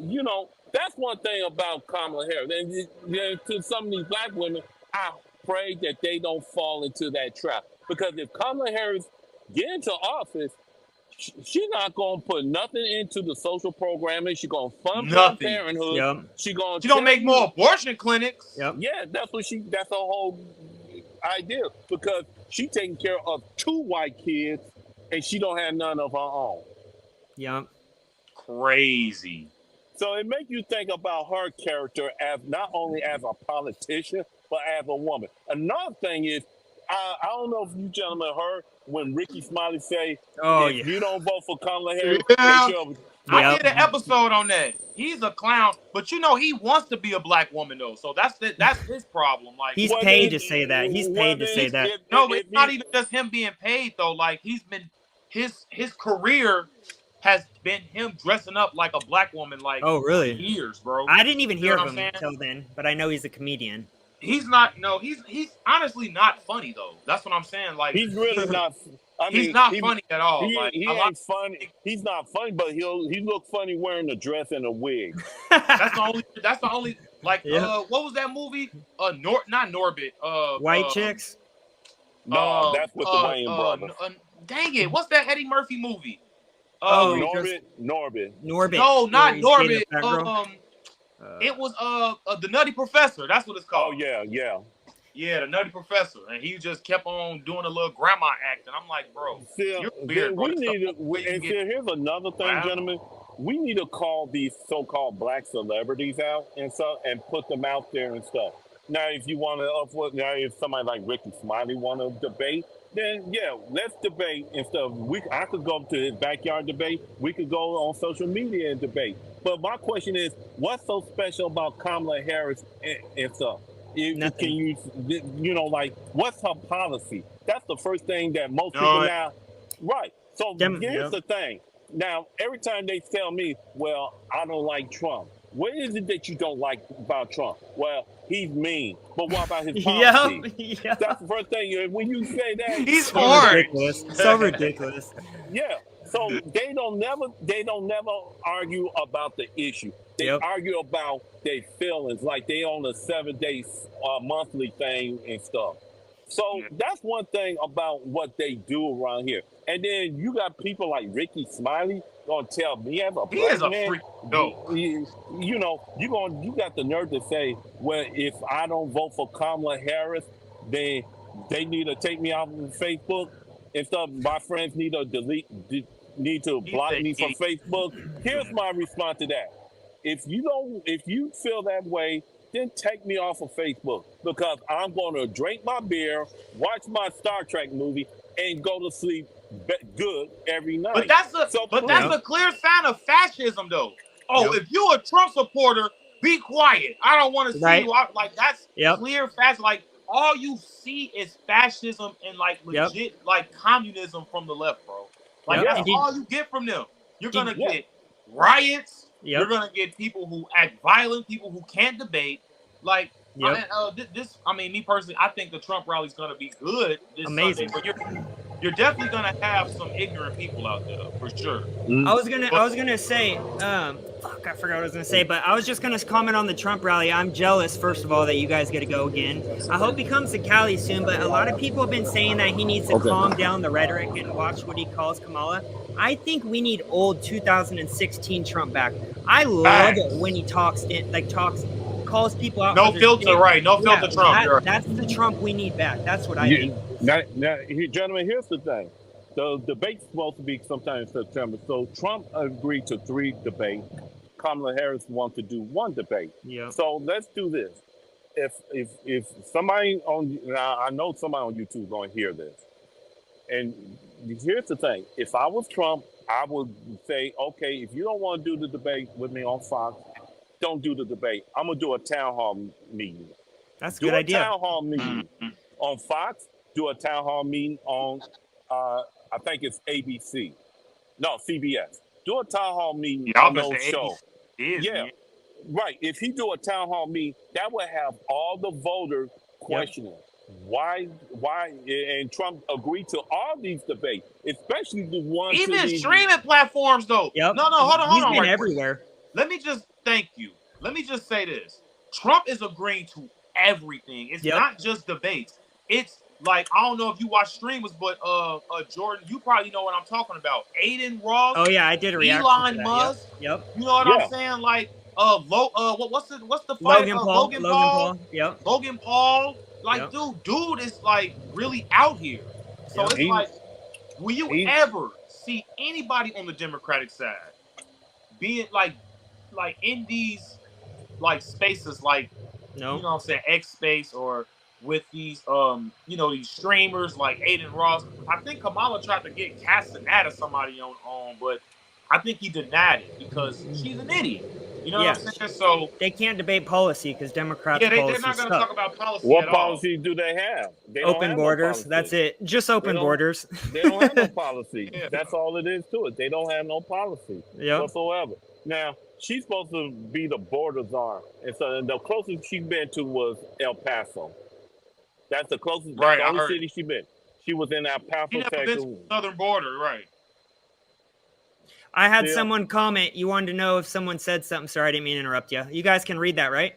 that's one thing about Kamala Harris. And to some of these black women, I pray that they don't fall into that trap. Because if Kamala Harris get into office, she's not going to put nothing into the social programming. She's going to fund Planned Parenthood. Yep. She's going to make more abortion clinics. Yep. Yeah, that's her whole idea. Because she's taking care of 2 white kids and she don't have none of her own. Yep. Crazy. So it makes you think about her character as not only as a politician, but as a woman. Another thing is, I don't know if you gentlemen heard when Ricky Smiley say, if you don't vote for Kamala Harris, I did an episode on that. He's a clown, but he wants to be a black woman though. So that's his problem. Like he's paid to say that. He's paid to say that. No, but it's not even just him being paid though. Like he's been his career has been him dressing up like a black woman like really? Years, bro. I didn't even hear of him until then, but I know he's a comedian. He's not. No, he's honestly not funny though. That's what I'm saying. Like he's really not. He's not funny at all. He ain't funny. He's not funny, but he look funny wearing a dress and a wig. That's the only. Like what was that movie? Not Norbit. White Chicks. No, that's with the Wayans brothers. Dang it! What's that Eddie Murphy movie? Norbit. No, not Norbit. It was the Nutty Professor. That's what it's called. Oh yeah. Yeah, the Nutty Professor, and he just kept on doing a little grandma act, and I'm like, bro, you're weird, bro. Here's another thing, gentlemen. we need to call these so-called black celebrities out and stuff and put them out there and stuff. Now, if you want to, now if somebody like Ricky Smiley want to debate, then yeah, let's debate and stuff. I could go to his backyard debate. We could go on social media and debate. But my question is, what's so special about Kamala Harris and stuff? Can you know, like, what's her policy? That's the first thing that most people now, right? So here's the thing. Now, every time they tell me, well, I don't like Trump. What is it that you don't like about Trump? Well, he's mean. But what about his policy? Yep. That's the first thing. When you say that, he's ridiculous. So ridiculous. Yeah. So they don't never argue about the issue. They argue about their feelings, like they on a 7-day monthly thing and stuff. So that's one thing about what they do around here. And then you got people like Ricky Smiley gonna tell me as a black man, you know, you got the nerve to say, well, if I don't vote for Kamala Harris, then they need to take me off of Facebook and stuff. My friends need to block me from Facebook. Here's my response to that. If you feel that way, then take me off of Facebook, because I'm going to drink my beer, watch my Star Trek movie, and go to sleep good every night. But that's a clear sign of fascism, though. Oh, if you're a Trump supporter, be quiet. I don't want to see you out. Like, that's clear fascism. Like, all you see is fascism and like legit like communism from the left, bro. Like that's all you get from them. You're gonna get riots. You're gonna get people who act violent, people who can't debate. Like, I mean, me personally, I think the Trump rally is gonna be good this Sunday, but you're definitely gonna have some ignorant people out there for sure. I was gonna say, I forgot what I was gonna say, but I was just gonna comment on the Trump rally. I'm jealous, first of all, that you guys get to go again. I hope he comes to Cali soon, but a lot of people have been saying that he needs to calm down the rhetoric and watch what he calls Kamala. I think we need old 2016 Trump back. I love it when he calls people out. No filter, right? No filter, Trump. That's the Trump we need back. That's what I think. Now, gentlemen, here's the thing. The debate's supposed to be sometime in September. So Trump agreed to 3 debates. Kamala Harris wants to do 1 debate. Yeah. So let's do this. If somebody I know somebody on YouTube is going to hear this. And here's the thing. If I was Trump, I would say, okay, if you don't want to do the debate with me on Fox, don't do the debate. I'm going to do a town hall meeting. That's a good idea. Do a town hall meeting on Fox. Do a town hall meeting on, I think it's ABC. No, CBS. Do a town hall meeting on those shows. Right. If he do a town hall meeting, that would have all the voters questioning. Why, and Trump agreed to all these debates, especially the ones. Even streaming platforms, though. Yep. No, hold on. He's been everywhere. Let me just thank you. Let me just say this. Trump is agreeing to everything. It's not just debates. It's like, I don't know if you watch streamers, but Jordan, you probably know what I'm talking about. Aiden Ross. Oh yeah, I did a reaction Elon to that. Musk. Yep. You know what I'm saying? Like what's the fight? Logan Paul. Yep. Logan Paul. Like, dude is like really out here. So it's like, will you ever see anybody on the Democratic side being like in these like spaces, like you know what I'm saying, X space, or with these these streamers like Aiden Ross? I think Kamala tried to get Castaneda somebody on, but I think he denied it because she's an idiot. You know what I'm saying? So they can't debate policy because Democrats. They're not going to talk about policy. What policy do they have? They open borders. No, that's it. Just open borders. They don't have no policy. That's all it is to it. They don't have no policy whatsoever. Now, she's supposed to be the border czar, and so the closest she's been to was El Paso. That's the closest. That's the only city she's been. She was in El Paso, Texas. Southern border, right? I had someone comment. You wanted to know if someone said something. Sorry, I didn't mean to interrupt you. You guys can read that, right?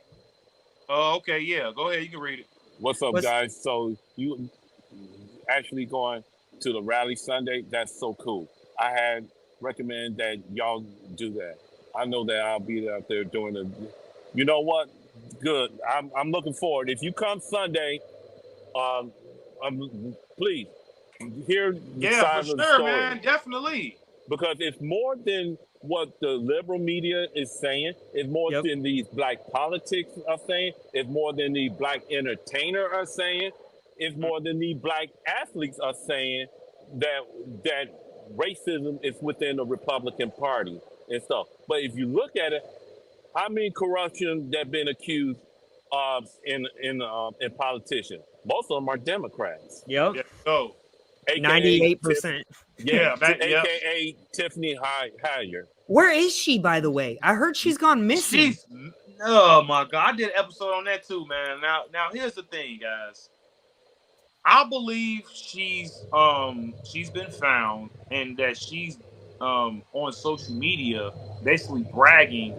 Oh, okay. Yeah, go ahead. You can read it. What's up, guys? So you actually going to the rally Sunday? That's so cool. I had recommended that y'all do that. I know that I'll be out there doing it. You know what? Good. I'm looking forward. If you come Sunday, please hear the side of the story. Man, definitely. because it's more than what the liberal media is saying. It's more than these black politics are saying. It's more than the black entertainer are saying. It's more than the black athletes are saying that racism is within the Republican Party and stuff. But if you look at it, how many corruption that been accused of in politicians? Most of them are Democrats. Yep. Yeah, so 98%. AKA Tiffany Haddish. Where is she, by the way? I heard she's gone missing. Oh my God, I did an episode on that too, man. Now here's the thing, guys. I believe she's been found and that she's on social media basically bragging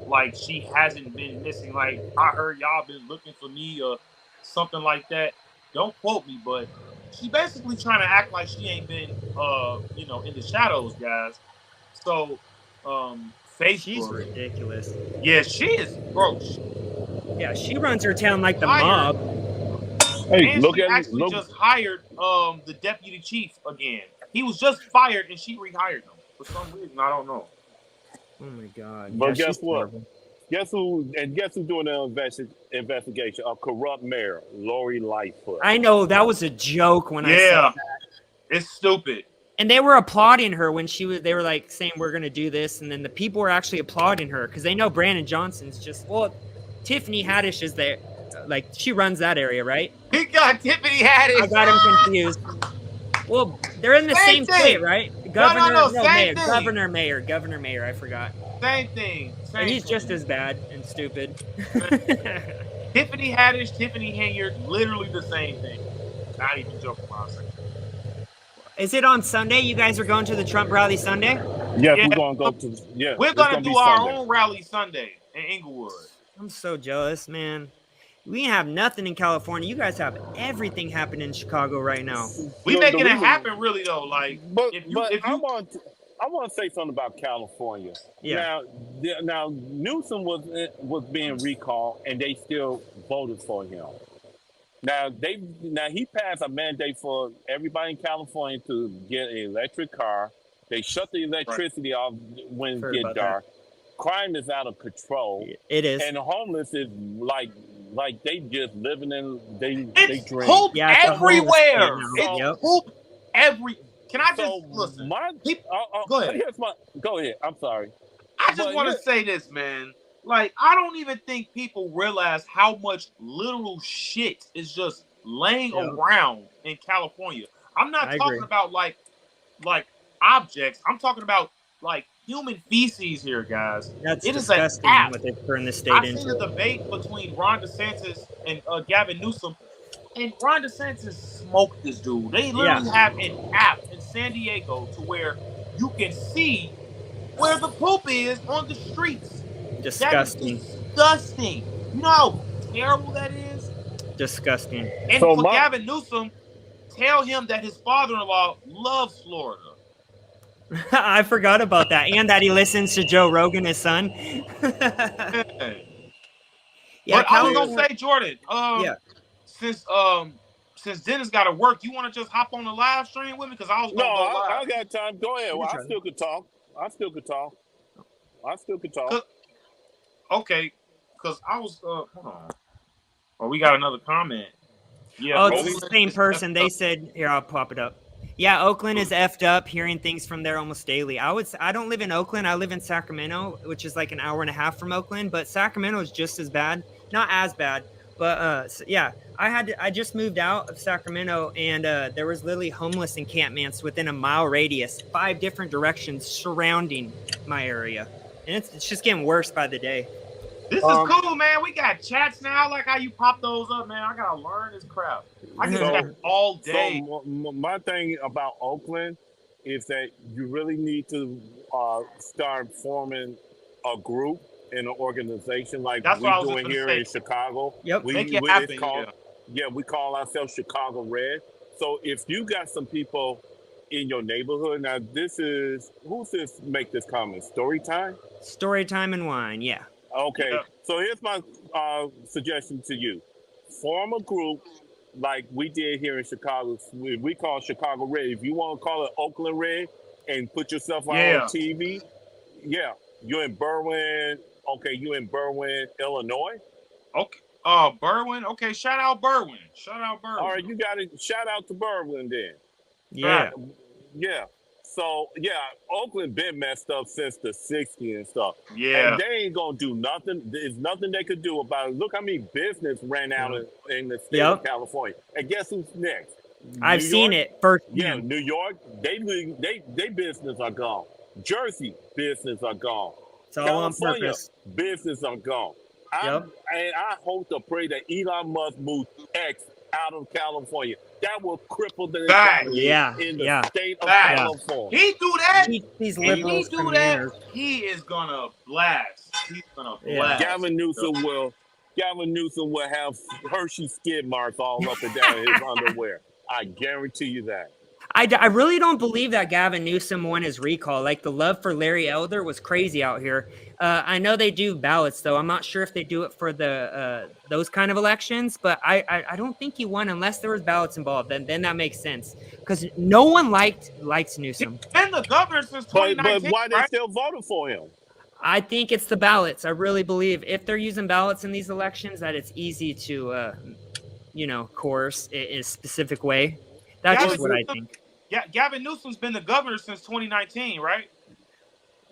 like she hasn't been missing. Like, I heard y'all been looking for me or something like that. Don't quote me, but she basically trying to act like she ain't been in the shadows, guys. So Facebook, she's ridiculous. Yeah, she is, bro. Yeah, she runs her town like the mob. Hey, and she just hired the deputy chief again. He was just fired and she rehired him for some reason. I don't know. Oh my God! But guess what? Guess who's doing the investigation? A corrupt mayor, Lori Lightfoot. I know, that was a joke when I saw that. It's stupid. And they were applauding her when they were like saying we're gonna do this, and then the people were actually applauding her because they know Brandon Johnson's Tiffany Haddish is there, like she runs that area, right? He got Tiffany Haddish. I got him confused. Well, they're in the same state, right? Governor Mayor. I forgot. Same thing. And he's just as bad and stupid. Tiffany Haddish, Tiffany Hayward, literally the same thing. Not even joking when I say. Is it on Sunday? You guys are going to the Trump rally Sunday? Yeah, we're going to go to. Yeah, we're going to do our own rally Sunday in Inglewood. I'm so jealous, man. We have nothing in California. You guys have everything happening in Chicago right now. We making it happen, really though. Like, I want to say something about California. Yeah. Now Newsom was being recalled, and they still voted for him. Now he passed a mandate for everybody in California to get an electric car. They shut the electricity off when it gets dark. Crime is out of control. It is, and the homeless is like they just living in they dream. Poop everywhere. It's poop every. Can I just listen? Go ahead. Go ahead. I'm sorry. I just want to say this, man. Like, I don't even think people realize how much literal shit is just laying around in California. I'm not talking about like objects. I'm talking about like human feces here, guys. That's it disgusting is an app. What they've turned the state I've into. seen a debate between Ron DeSantis and Gavin Newsom, and Ron DeSantis smoked this dude. They literally have an app in San Diego to where you can see where the poop is on the streets. Disgusting. That is disgusting. You know how terrible that is? Disgusting. And for Gavin Newsom, tell him that his father-in-law loves Florida. I forgot about that. And that he listens to Joe Rogan, his son. But I was gonna say, Jordan, since Dennis got to work, you want to just hop on the live stream with me? Because I was gonna go live. I got time. Go ahead. Well, I still could talk. Okay, because I was hold on. Oh, we got another comment. Yeah. Oh, it's the same person. They said, here, I'll pop it up. Yeah, Oakland is effed up, hearing things from there almost daily. I don't live in Oakland. I live in Sacramento, which is like an hour and a half from Oakland, but Sacramento is just as bad. Not as bad, but I just moved out of Sacramento, and there was literally homeless encampments within a mile radius, 5 different directions surrounding my area. And it's just getting worse by the day. This is cool, man. We got chats now. I like how you pop those up, man. I gotta learn this crap. I can chat all day. So my thing about Oakland is that you really need to start forming a group in an organization like we're doing here in Chicago. Yep, make it happen. We call ourselves Chicago Red. So if you got some people in your neighborhood, now who's this make this comment? Storytime? Storytime and wine, yeah. Okay, so here's my suggestion to you. Form a group like we did here in Chicago. We call Chicago Red. If you want to call it Oakland Red, and put yourself out on TV. Yeah, you're in Berwyn. Okay, you in Berwyn, Illinois. Okay. Berwyn. Okay, shout out Berwyn. All right, you got it. Shout out to Berwyn then. Yeah. Yeah. So yeah, Oakland been messed up since the '60s and stuff. Yeah. And they ain't gonna do nothing. There's nothing they could do about it. Look how many business ran out in the state of California. And guess who's next? I've seen it first. Yeah, New York. They business are gone. Jersey business are gone. It's all on purpose. Business are gone. And I hope to pray that Elon Musk moves X out of California. That will cripple the economy in the state of California. He do that. These liberals do that. He is gonna blast. He's gonna blast. Gavin Newsom will have Hershey skid marks all up and down his underwear. I guarantee you that. I really don't believe that Gavin Newsom won his recall. Like, the love for Larry Elder was crazy out here. I know they do ballots, though. I'm not sure if they do it for the those kind of elections, but I don't think he won unless there was ballots involved. Then that makes sense, because no one likes Newsom. And the governor since 2019. But why they still voted for him? I think it's the ballots. I really believe if they're using ballots in these elections, that it's easy to, coerce in a specific way. That's just what I think. Yeah, Gavin Newsom's been the governor since 2019, right?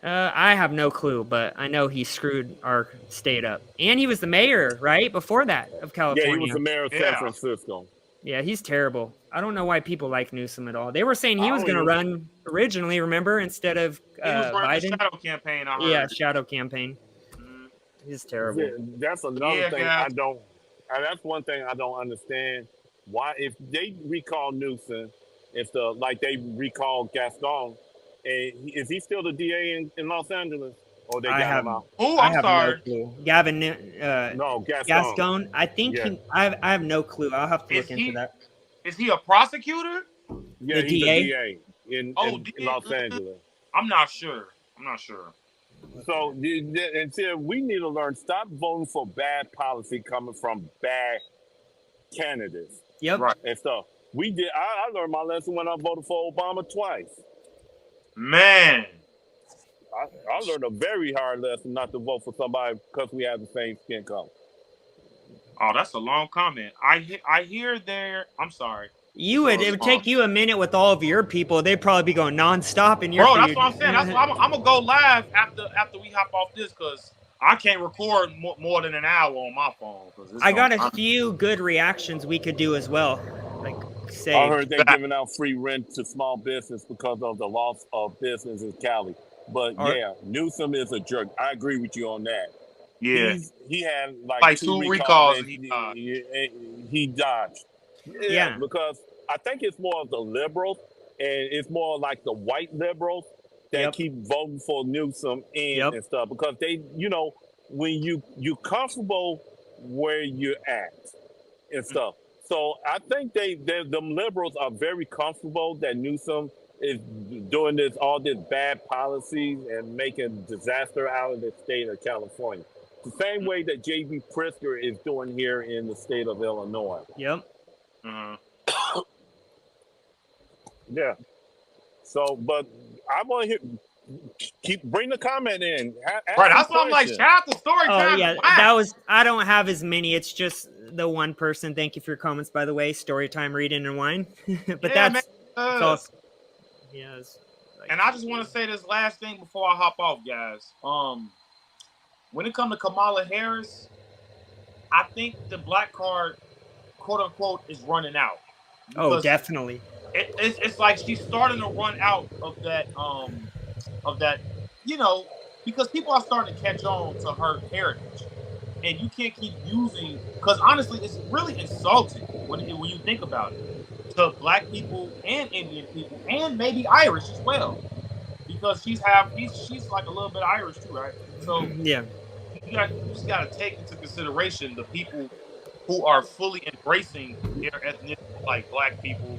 I have no clue, but I know he screwed our state up. And he was the mayor, right? Before that, of California. Yeah, he was the mayor of San Francisco. Yeah, he's terrible. I don't know why people like Newsom at all. They were saying he was going to run originally, remember, instead of Biden. The shadow campaign, I heard. Yeah, shadow campaign. Mm-hmm. He's terrible. Yeah, that's another thing I don't. That's one thing I don't understand. Why, if they recall Newsom, like they recall Gaston, is he still the DA in Los Angeles? Or they got him out? Oh, I'm sorry. No Gavin. No, Gaston. I think I have no clue. I'll have to look into that. Is he a prosecutor? Yeah, he's a DA in Los Angeles. I'm not sure. So, until we need to learn, stop voting for bad policy coming from bad candidates. Yep. Right. And stuff. I learned my lesson when I voted for Obama twice. Man. I learned a very hard lesson not to vote for somebody because we have the same skin color. Oh, that's a long comment. I hear there. I'm sorry. It would take you a minute with all of your people. They'd probably be going nonstop in your. Bro, that's what I'm saying. That's why I'm gonna go live after we hop off this, because I can't record more than an hour on my phone. I got a few good reactions we could do as well. Like, say, I heard they're giving out free rent to small business because of the loss of business in Cali. But Newsom is a jerk. I agree with you on that. Yeah, he had like two recalls. And he dodged. Yeah, because I think it's more of the liberals, and it's more like the white liberals that keep voting for Newsom and stuff, because they, when you comfortable where you're at and stuff. So I think them liberals are very comfortable that Newsom is doing all this bad policies and making disaster out of the state of California. The same way that J.B. Pritzker is doing here in the state of Illinois. Yep. Yeah. So, but I want to bring the comment in. Right, that's what I'm like. Shout out the story time. Oh yeah, that was. I don't have as many. It's just the one person. Thank you for your comments, by the way. Story time, reading and wine. But that's awesome. Yes. And I just want to say this last thing before I hop off, guys. When it comes to Kamala Harris, I think the black card, quote unquote, is running out. Oh, definitely. It's like she's starting to run out of that, because people are starting to catch on to her heritage, and you can't keep using, because honestly, it's really insulting when you think about it, to black people and Indian people and maybe Irish as well, because she's like a little bit Irish too, right? So yeah, you just got to take into consideration the people who are fully embracing their ethnicity, like black people.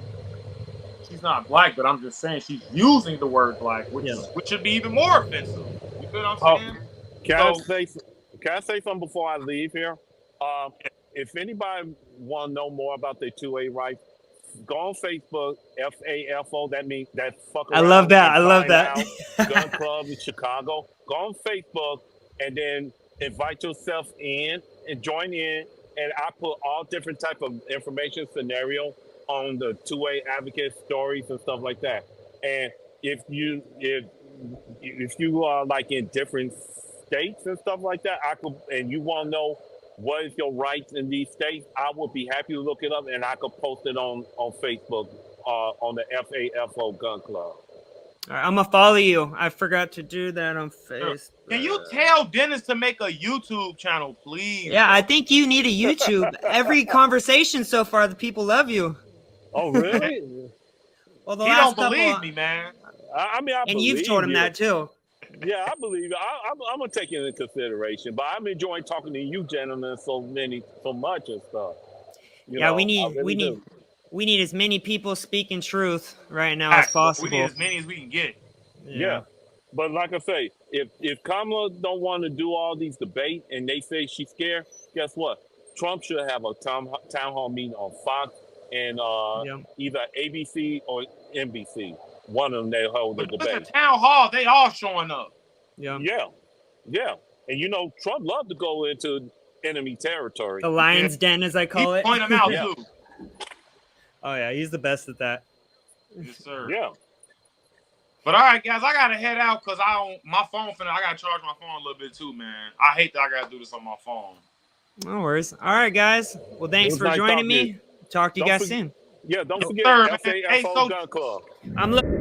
She's not black, but I'm just saying she's using the word black, which should be even more offensive. You feel what I'm saying? Can I say something before I leave here? If anybody want to know more about their 2A rights, Go on Facebook, FAFO. That means that fuck I around. love that. I and love find that. out gun club in Chicago. Go on Facebook and then invite yourself in and join in. And I put all different type of information scenario on the two-way advocate stories and stuff like that. And if you are like in different states and stuff like that, and you want to know what is your rights in these states, I would be happy to look it up, and I could post it on Facebook on the FAFO Gun Club. All right, I'm gonna follow you. I forgot to do that on Facebook. Can you tell Dennis to make a YouTube channel, please? Yeah, I think you need a YouTube. Every conversation so far, the people love you. Oh, really? Well, he don't believe me, man. I mean, and you've told him that too. Yeah, I believe it. I'm gonna take it into consideration, but I'm enjoying talking to you gentlemen so much and stuff. We need as many people speaking truth right now as possible. We need as many as we can get. Yeah. But like I say, if Kamala don't want to do all these debates and they say she's scared, guess what? Trump should have a town hall meeting on Fox and either ABC or NBC. One of them, they hold the debate. But the town hall, they all showing up. Yeah. And Trump loved to go into enemy territory. The lion's den, as I call it. Point them out too. Oh yeah, he's the best at that. Yes, sir. Yeah. But all right, guys, I gotta head out because I gotta charge my phone a little bit too, man. I hate that I gotta do this on my phone. No worries. All right, guys. Well, thanks for joining me. Talk to you guys soon. Yeah, don't forget FAFO Gun Club. I'm looking.